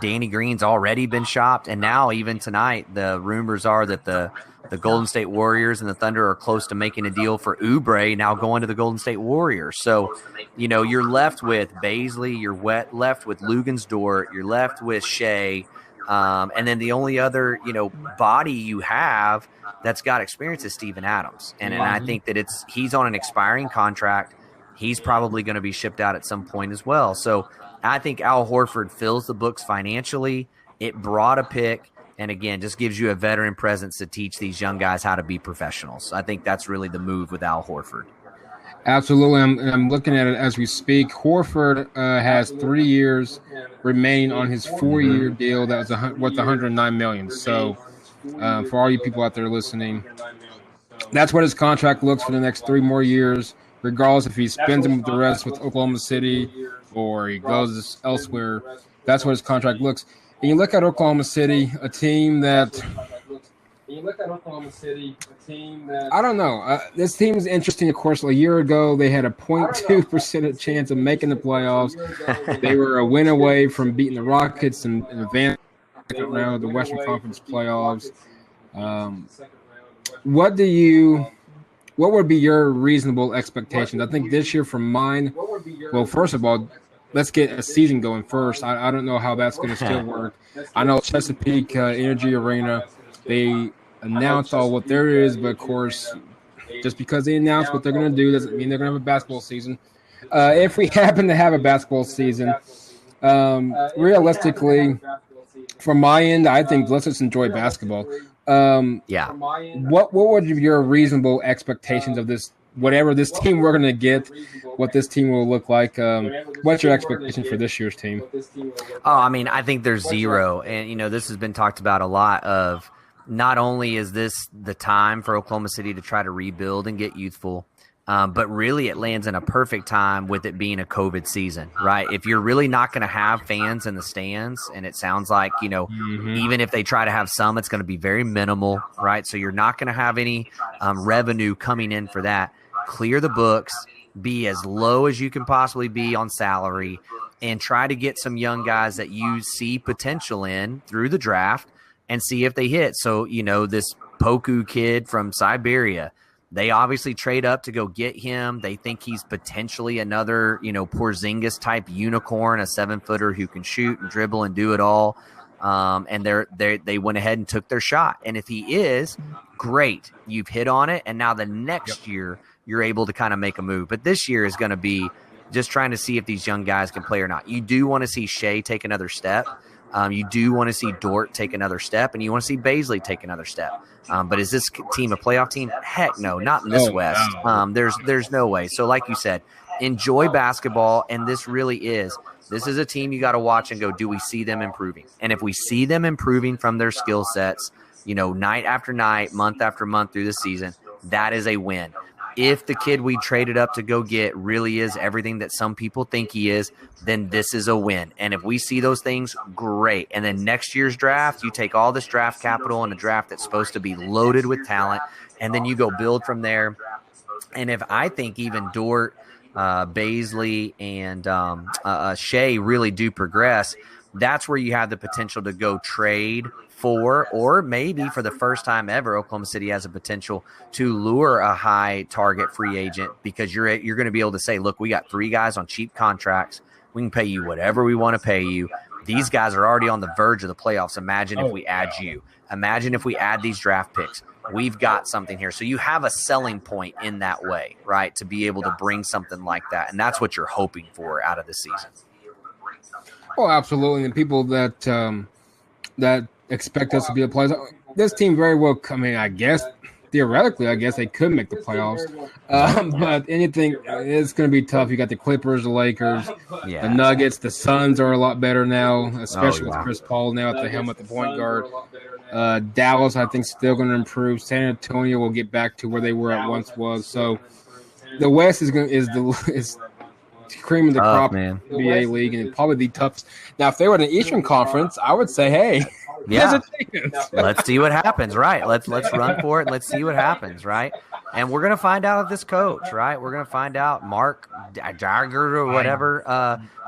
Danny Green's already been shopped, and now even tonight, the rumors are that the Golden State Warriors and the Thunder are close to making a deal for Oubre now going to the Golden State Warriors. So, you're left with Baisley, you're left with Lugansdort, you're left with Shea, and then the only other, body you have that's got experience is Steven Adams. And I think that he's on an expiring contract. He's probably going to be shipped out at some point as well. So I think Al Horford fills the books financially. It brought a pick, and again, just gives you a veteran presence to teach these young guys how to be professionals. I think that's really the move with Al Horford. Absolutely. I'm looking at it as we speak. Horford has 3 years remaining on his 4-year deal that was worth $109 million. So for all you people out there listening, that's what his contract looks for the next 3 more years, regardless if he spends them with the rest with Oklahoma City or he goes elsewhere. That's what his contract looks. And you look at Oklahoma City, a team that I don't know. This team is interesting. Of course, a year ago they had a 0.2% chance of making the playoffs. They were a win away from beating the Rockets and advancing round of the Western Conference playoffs. What would be your reasonable expectations? I think this year from mine, well, first of all, let's get a season going first. I don't know how that's going to still work. I know Chesapeake Energy Arena, they announced all what there is, but of course, just because they announced what they're going to do doesn't mean they're going to have a basketball season. If we happen to have a basketball season, realistically, from my end, I think let's just enjoy basketball. What would be your reasonable expectations of this? Whatever this team we're going to get, what this team will look like. What's your expectation for this year's team? I think there's zero. And, this has been talked about a lot of not only is this the time for Oklahoma City to try to rebuild and get youthful, but really it lands in a perfect time with it being a COVID season, right? If you're really not going to have fans in the stands, and it sounds like, even if they try to have some, it's going to be very minimal, right? So you're not going to have any revenue coming in for that. Clear the books, be as low as you can possibly be on salary, and try to get some young guys that you see potential in through the draft and see if they hit. So, this Poku kid from Siberia, they obviously trade up to go get him. They think he's potentially another, Porzingis type unicorn, a 7-footer who can shoot and dribble and do it all. And they went ahead and took their shot. And if he is, great, you've hit on it. And now the next year you're able to kind of make a move. But this year is going to be just trying to see if these young guys can play or not. You do want to see Shea take another step. You do want to see Dort take another step, and you want to see Baisley take another step. But is this team a playoff team? Heck no, not in this West. There's no way. So like you said, enjoy basketball, and this is a team you got to watch and go, do we see them improving? And if we see them improving from their skill sets, night after night, month after month through the season, that is a win. If the kid we traded up to go get really is everything that some people think he is, then this is a win. And if we see those things, great. And then next year's draft, you take all this draft capital in a draft that's supposed to be loaded with talent, and then you go build from there. And if I think even Dort, Baisley, and Shea really do progress, that's where you have the potential to go trade for, or maybe for the first time ever, Oklahoma City has a potential to lure a high target free agent, because you're going to be able to say, look, we got 3 guys on cheap contracts. We can pay you whatever we want to pay you. These guys are already on the verge of the playoffs. Imagine if we add you. Imagine if we add these draft picks. We've got something here. So you have a selling point in that way, right, to be able to bring something like that. And that's what you're hoping for out of the season. Oh, absolutely. And people that expect us to be the players. This team very well, I guess, theoretically, they could make the playoffs. But anything, it's going to be tough. You got the Clippers, the Lakers, the Nuggets, the Suns are a lot better now, especially with Chris Paul now at the helm at the point guard. Dallas, I think, still going to improve. San Antonio will get back to where they were at once was. So the West is is cream of the crop man. NBA league, and probably the toughest. Now, if they were in the Eastern Conference, I would say, hey, yeah, let's see what happens, right? Let's run for it and let's see what happens, right? And we're gonna find out of this coach, right? We're gonna find out Mark Jagger or whatever.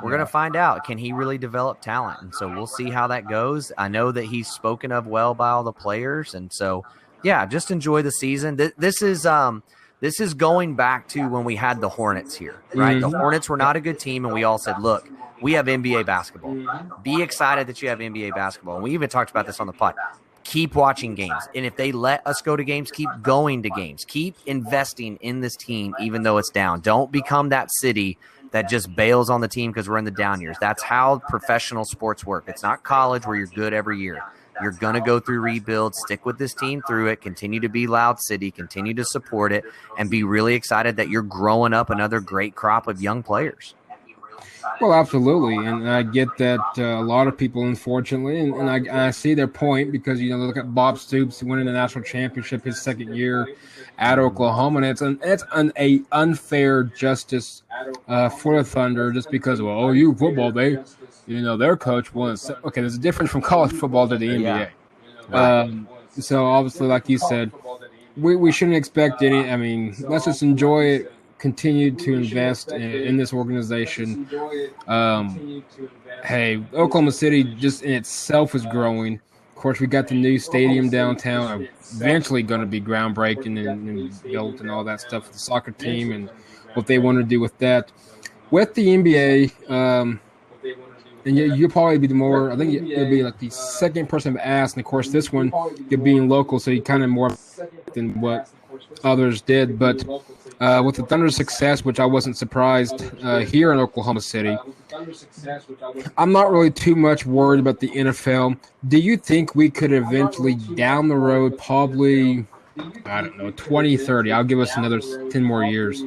We're gonna find out, can he really develop talent? And so we'll see how that goes. I know that he's spoken of well by all the players, and so yeah, just enjoy the season. This is going back to when we had the Hornets here, right? The Hornets were not a good team, and we all said, look, we have NBA basketball. Be excited that you have NBA basketball. And we even talked about this on the pod. Keep watching games. And if they let us go to games, keep going to games. Keep investing in this team even though it's down. Don't become that city that just bails on the team because we're in the down years. That's how professional sports work. It's not college where you're good every year. You're going to go through rebuild, stick with this team through it, continue to be Loud City, continue to support it, and be really excited that you're growing up another great crop of young players. Well, absolutely, and I get that a lot of people, unfortunately, and I see their point because, look at Bob Stoops winning the national championship his second year at Oklahoma, and it's an unfair justice for the Thunder just because, OU football, their coach won. Okay, there's a difference from college football to the NBA. Yeah. So obviously, like you said, we shouldn't expect any. I mean, let's just enjoy it. Continue to invest in this organization. Hey, Oklahoma City just in itself is growing. Of course, we got the new stadium downtown, eventually going to be groundbreaking and built and all that stuff with the soccer team and what they want to do with that. With the NBA, and you'll probably be I think you'll be like the second person to ask. And, of course, this one, you're being local, so you kind of more than what others did. But with the Thunder's success, which I wasn't surprised here in Oklahoma City, I'm not really too much worried about the NFL. Do you think we could eventually, down the road, probably, 2030, I'll give us another 10 more years.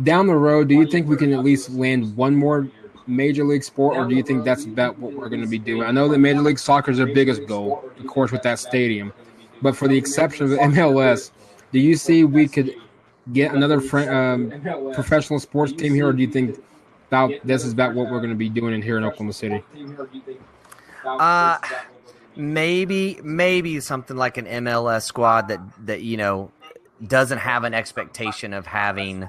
Down the road, do you think we can at least land one more major league sport, or do you think that's about what we're going to be doing? I know that Major League Soccer is their biggest goal, of course, with that stadium. But for the exception of the MLS, do you see we could get another professional sports team here, or do you think this is about what we're going to be doing here in Oklahoma City? Maybe something like an MLS squad that doesn't have an expectation of having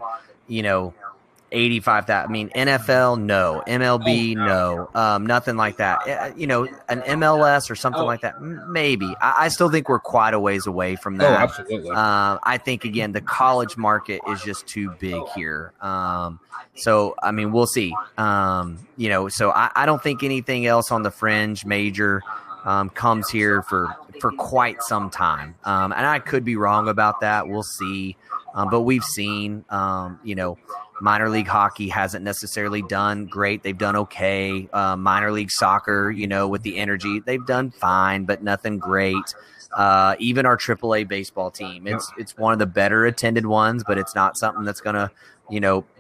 85,000. I mean, NFL, no. MLB, no. Nothing like that. An MLS or something like that, maybe. I still think we're quite a ways away from that. Oh, absolutely. I think, again, the college market is just too big here. So, I mean, we'll see. So I don't think anything else on the fringe major comes here for quite some time. And I could be wrong about that. We'll see. But we've seen, minor league hockey hasn't necessarily done great. They've done okay. Minor league soccer, with the energy, they've done fine, but nothing great. Even our AAA baseball team, it's one of the better attended ones, but it's not something that's going to,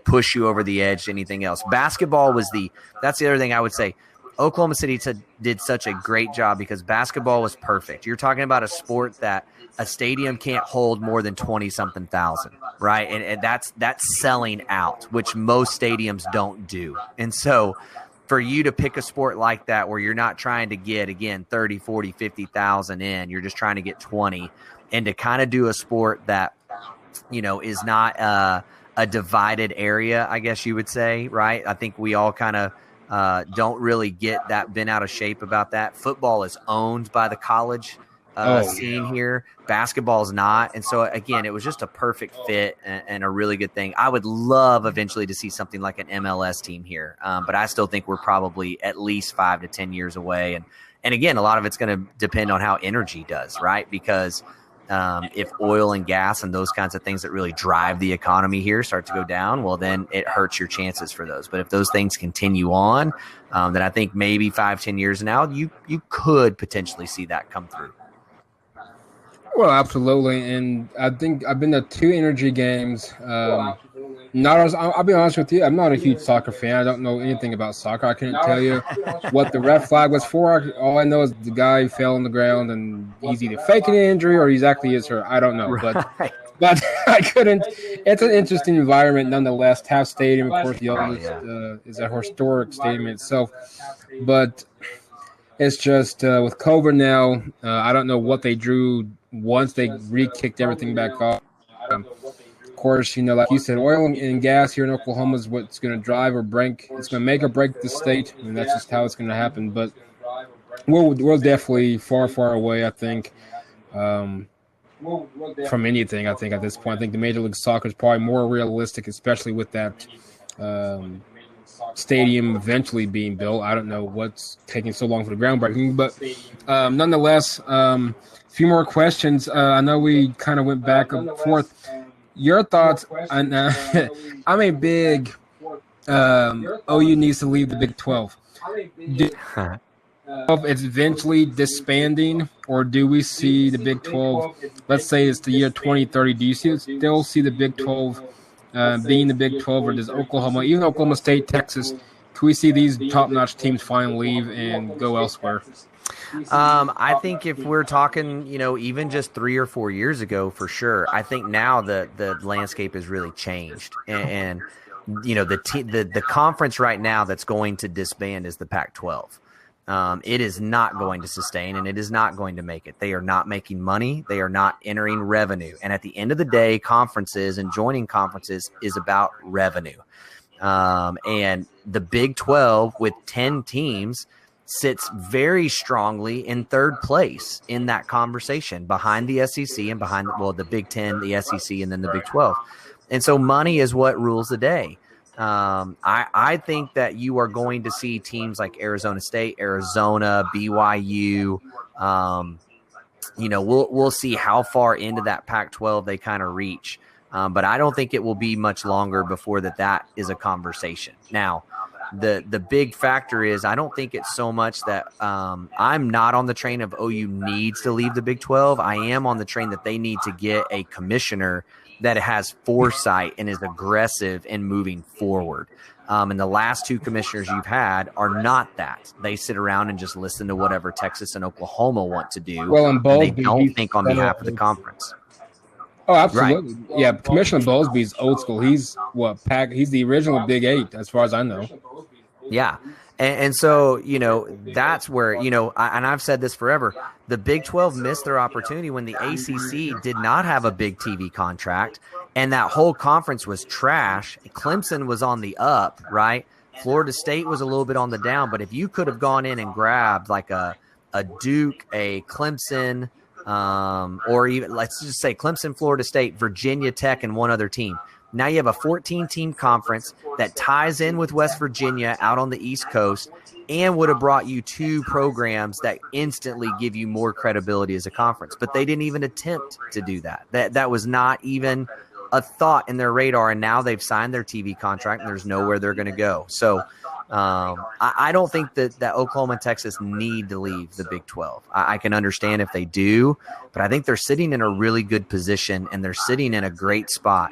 push you over the edge to anything else. Basketball that's the other thing I would say. Oklahoma City did such a great job because basketball was perfect. You're talking about a sport that a stadium can't hold more than 20-something thousand, right? And that's selling out, which most stadiums don't do. And so for you to pick a sport like that where you're not trying to get, again, 30, 40, 50,000 in, you're just trying to get 20, and to kind of do a sport that, is not a divided area, I guess you would say, right? I think we all kind of don't really get that bent out of shape about that. Football is owned by the college scene here. Basketball is not. And so, again, it was just a perfect fit and a really good thing. I would love eventually to see something like an MLS team here. But I still think we're probably at least 5 to 10 years away. And again, a lot of it's going to depend on how energy does, right? Because if oil and gas and those kinds of things that really drive the economy here start to go down, well, then it hurts your chances for those. But if those things continue on, then I think maybe 5-10 years now, you could potentially see that come through. Well, absolutely. And I think I've been to 2 energy games I'll be honest with you. I'm not a huge soccer fan. I don't know anything about soccer. I couldn't tell you what the red flag was for. All I know is the guy fell on the ground and he's either faking an injury or he's actually is hurt. I don't know, Right. but I couldn't. It's an interesting environment nonetheless. Taft Stadium, of course, is a historic stadium itself, but it's just with COVID now. I don't know what they drew once they re-kicked everything back off. Of course, like you said, oil and gas here in Oklahoma is what's going to drive or break. It's going to make or break the state, and that's just how it's going to happen. But we're definitely far, far away, I think, from anything. I think at this point, I think the Major League Soccer is probably more realistic, especially with that stadium eventually being built. I don't know what's taking so long for the groundbreaking, but nonetheless, a few more questions. I know we kind of went back and forth. Your thoughts on I'm a big OU needs to leave the Big 12. It's eventually disbanding, or do we see the Big 12, let's say it's the year 2030, do you still see the Big 12 being the Big 12, or does Oklahoma, even Oklahoma State, Texas, can we see these top-notch teams finally leave and go elsewhere? I think if we're talking, even just 3 or 4 years ago, for sure. I think now the landscape has really changed, and the conference right now that's going to disband is the Pac-12. It is not going to sustain, and it is not going to make it. They are not making money. They are not entering revenue. And at the end of the day, conferences and joining conferences is about revenue. And the Big 12 with 10 teams sits very strongly in third place in that conversation behind the SEC and behind, the Big 10, the SEC, and then the Big 12. And so money is what rules the day. I think that you are going to see teams like Arizona State, Arizona, BYU. We'll see how far into that Pac-12 they kind of reach. But I don't think it will be much longer before that is a conversation. Now, the big factor is I don't think it's so much that I'm not on the train of OU needs to leave the Big 12. I am on the train that they need to get a commissioner that has foresight and is aggressive in moving forward. And the last two commissioners you've had are not that. They sit around and just listen to whatever Texas and Oklahoma want to do. Well, and they don't think on behalf of the conference. Oh, absolutely. Right. Yeah, Commissioner Bowlesby's old school. He's he's the original Big 8, as far as I know. Yeah. And so, that's where, and I've said this forever, the Big 12 missed their opportunity when the ACC did not have a big TV contract, and that whole conference was trash. Clemson was on the up, right? Florida State was a little bit on the down, but if you could have gone in and grabbed like a Duke, a Clemson, or even, let's just say Clemson, Florida State, Virginia Tech, and one other team. Now you have a 14-team conference that ties in with West Virginia out on the East Coast and would have brought you two programs that instantly give you more credibility as a conference. But they didn't even attempt to do that. That was not even a thought in their radar, and now they've signed their TV contract, and there's nowhere they're going to go. So I don't think that Oklahoma and Texas need to leave the Big 12. I can understand if they do, but I think they're sitting in a really good position, and they're sitting in a great spot.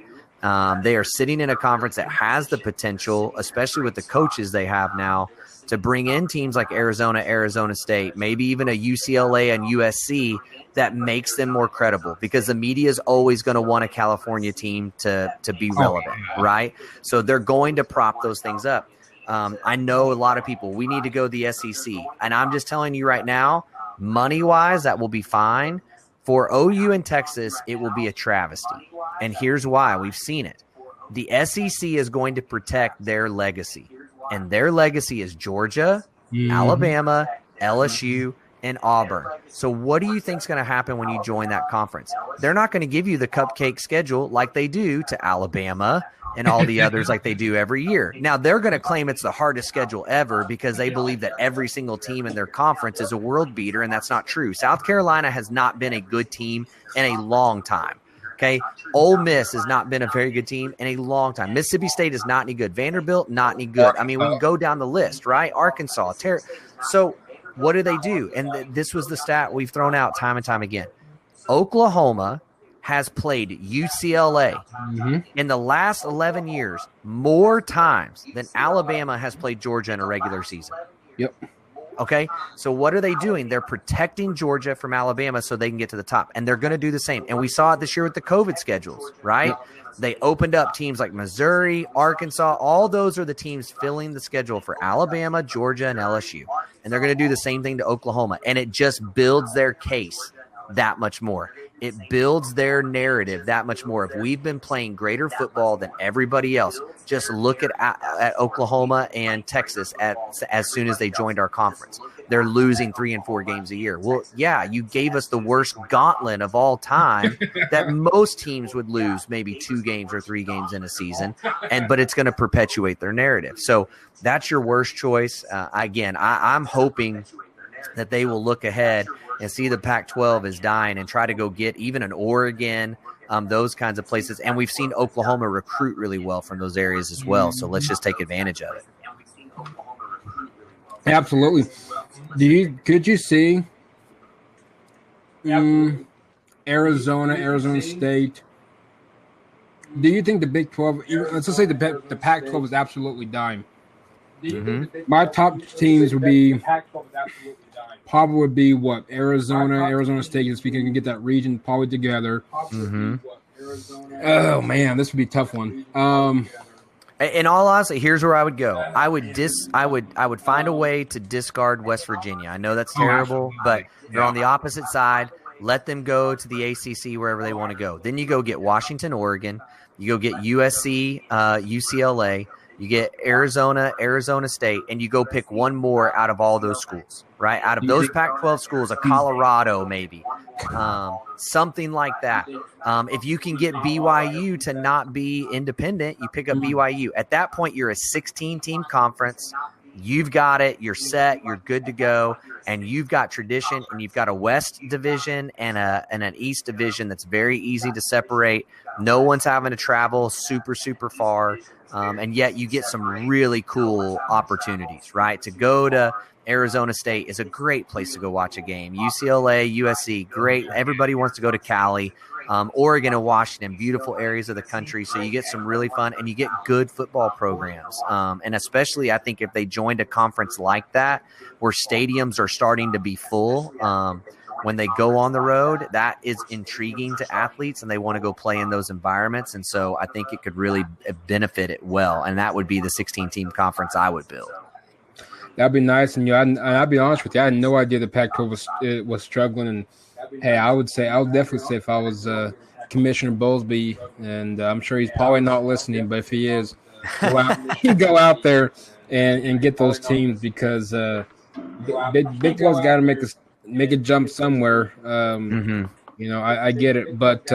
They are sitting in a conference that has the potential, especially with the coaches they have now, to bring in teams like Arizona, Arizona State, maybe even a UCLA and USC that makes them more credible, because the media is always going to want a California team to be relevant, right? So they're going to prop those things up. I know a lot of people, we need to go the SEC. And I'm just telling you right now, money-wise, that will be fine. For OU and Texas, it will be a travesty. And here's why. We've seen it. The SEC is going to protect their legacy. And their legacy is Georgia, Alabama, LSU, and Auburn. So what do you think is going to happen when you join that conference? They're not going to give you the cupcake schedule like they do to Alabama and all the others like they do every year. Now, they're going to claim it's the hardest schedule ever because they believe that every single team in their conference is a world beater, and that's not true. South Carolina has not been a good team in a long time. Okay, Ole Miss has not been a very good team in a long time. Mississippi State is not any good. Vanderbilt, not any good. I mean, we can go down the list, right? Arkansas. So what do? And this was the stat we've thrown out time and time again. Oklahoma has played UCLA in the last 11 years more times than Alabama has played Georgia in a regular season. Yep. Okay, so what are they doing? They're protecting Georgia from Alabama so they can get to the top, and they're going to do the same. And we saw it this year with the COVID schedules, right? Yep. They opened up teams like Missouri, Arkansas. All those are the teams filling the schedule for Alabama, Georgia, and LSU. And they're going to do the same thing to Oklahoma, and it just builds their case that much more. It builds their narrative that much more. If we've been playing greater football than everybody else, just look at Oklahoma and Texas as soon as they joined our conference. They're losing 3 and 4 games a year. Well, yeah, you gave us the worst gauntlet of all time that most teams would lose maybe 2 games or 3 games in a season, but it's going to perpetuate their narrative. So that's your worst choice. Again, I'm hoping that they will look ahead and see the Pac-12 is dying and try to go get even an Oregon, those kinds of places. And we've seen Oklahoma recruit really well from those areas as well. So let's just take advantage of it. Absolutely. Could you see Arizona State? Do you think the Big 12, let's just say the Pac-12 is absolutely dying? My top teams would be what? Arizona State, if we can get that region probably together. Oh man, this would be a tough one. In all honesty, here's where I would go. I would find a way to discard West Virginia. I know that's terrible, but they're on the opposite side. Let them go to the ACC wherever they want to go. Then you go get Washington, Oregon. You go get USC, UCLA. You get Arizona State, and you go pick one more out of all those schools, right? Out of those Pac-12 schools, a Colorado maybe, something like that. If you can get BYU to not be independent, you pick up BYU. At that point, you're a 16-team conference. You've got it. You're set. You're good to go. And you've got tradition, and you've got a West division and an East division that's very easy to separate. No one's having to travel super, super far. And yet you get some really cool opportunities, right? To go to Arizona State is a great place to go watch a game. UCLA, USC, great. Everybody wants to go to Cali. Oregon and Washington, beautiful areas of the country. So you get some really fun, and you get good football programs. And especially I think if they joined a conference like that where stadiums are starting to be full, when they go on the road, that is intriguing to athletes, and they want to go play in those environments. And so I think it could really benefit it well, and that would be the 16-team conference I would build. That'd be nice. And I'll be honest with you, I had no idea the Pac-12 was struggling. And hey, I would definitely say if I was Commissioner Bowlesby, and I'm sure he's probably not listening, but if he is, go out there and get those teams, because Big 12's got to make a jump somewhere. I get it. But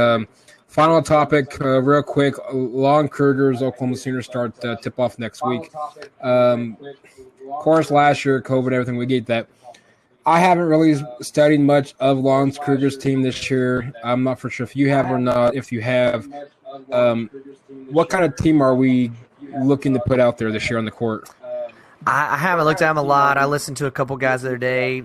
final topic, real quick. Lon Kruger's Oklahoma Sooners start tip-off next week. Of course, last year, COVID, everything, we get that. I haven't really studied much of Lon Kruger's team this year. I'm not for sure if you have or not. If you have, what kind of team are we looking to put out there this year on the court? I haven't looked at him a lot. I listened to a couple guys the other day.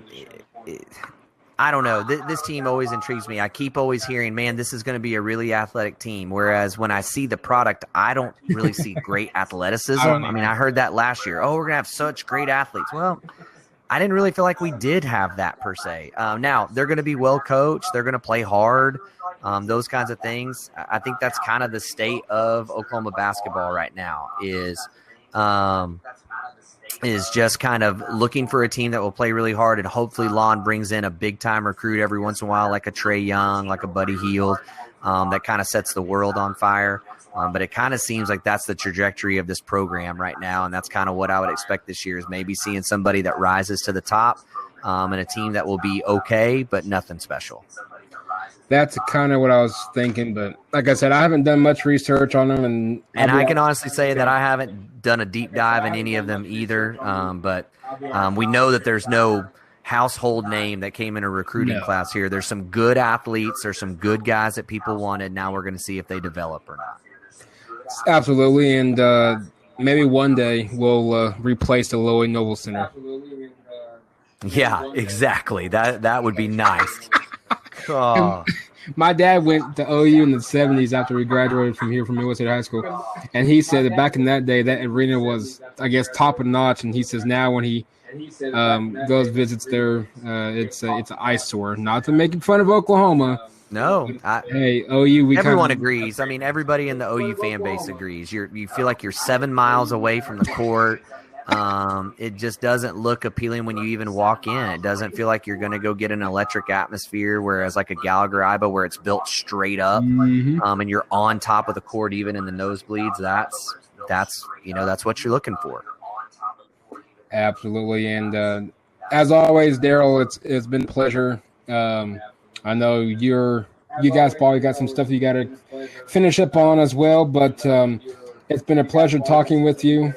I don't know. This team always intrigues me. I keep always hearing, man, this is going to be a really athletic team. Whereas when I see the product, I don't really see great athleticism. I heard that last year. Oh, we're going to have such great athletes. Well, I didn't really feel like we did have that per se. Now, they're going to be well coached. They're going to play hard, those kinds of things. I think that's kind of the state of Oklahoma basketball right now is just kind of looking for a team that will play really hard, and hopefully Lon brings in a big-time recruit every once in a while, like a Trae Young, like a Buddy Hield, that kind of sets the world on fire. But it kind of seems like that's the trajectory of this program right now, and that's kind of what I would expect this year, is maybe seeing somebody that rises to the top, and a team that will be okay, but nothing special. That's kind of what I was thinking, but like I said, I haven't done much research on them, and I can honestly say that I haven't done a deep dive in any of them either. But we know that there's no household name that came in a recruiting class here. There's some good athletes. There's some good guys that people wanted. Now we're going to see if they develop or not. Absolutely, and maybe one day we'll replace the Lowy Noble Center. Yeah, exactly. That would be nice. Oh. My dad went to OU in the 70s after he graduated from Iowa State High School, and he said that back in that day, that arena was, I guess, top of notch. And he says now when he goes visits there, it's an eyesore. Not to make fun of Oklahoma. No, hey, OU. Everyone agrees. I mean, everybody in the OU fan base agrees. You feel like you're 7 miles away from the court. It just doesn't look appealing when you even walk in. It doesn't feel like you're going to go get an electric atmosphere, whereas like a Gallagher-Iba where it's built straight up, and you're on top of the court even in the nosebleeds. That's what you're looking for. Absolutely, and as always, Daryl, it's been a pleasure. I know you guys probably got some stuff you got to finish up on as well, but it's been a pleasure talking with you.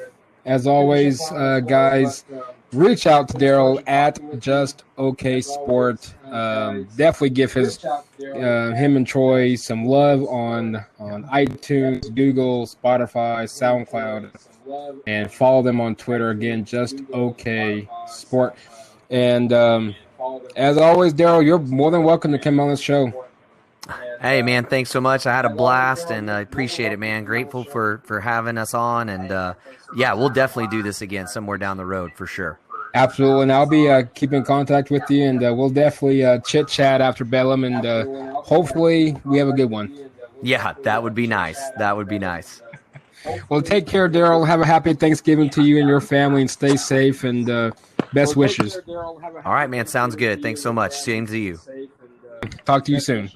As always, guys, reach out to Daryl at Just OK Sport. Definitely give him and Troy some love on iTunes, Google, Spotify, SoundCloud, and follow them on Twitter. Again, Just OK Sport. And as always, Daryl, you're more than welcome to come on this show. Hey, man, thanks so much. I had a blast, and I appreciate it, man. Grateful for having us on, and yeah, we'll definitely do this again somewhere down the road for sure. Absolutely, and I'll be keeping contact with you, and we'll definitely chit-chat after Bedlam, and hopefully we have a good one. Yeah, that would be nice. That would be nice. Well, take care, Daryl. Have a happy Thanksgiving to you and your family, and stay safe, and best wishes. All right, man, sounds good. Thanks so much. Same to you. Talk to you soon.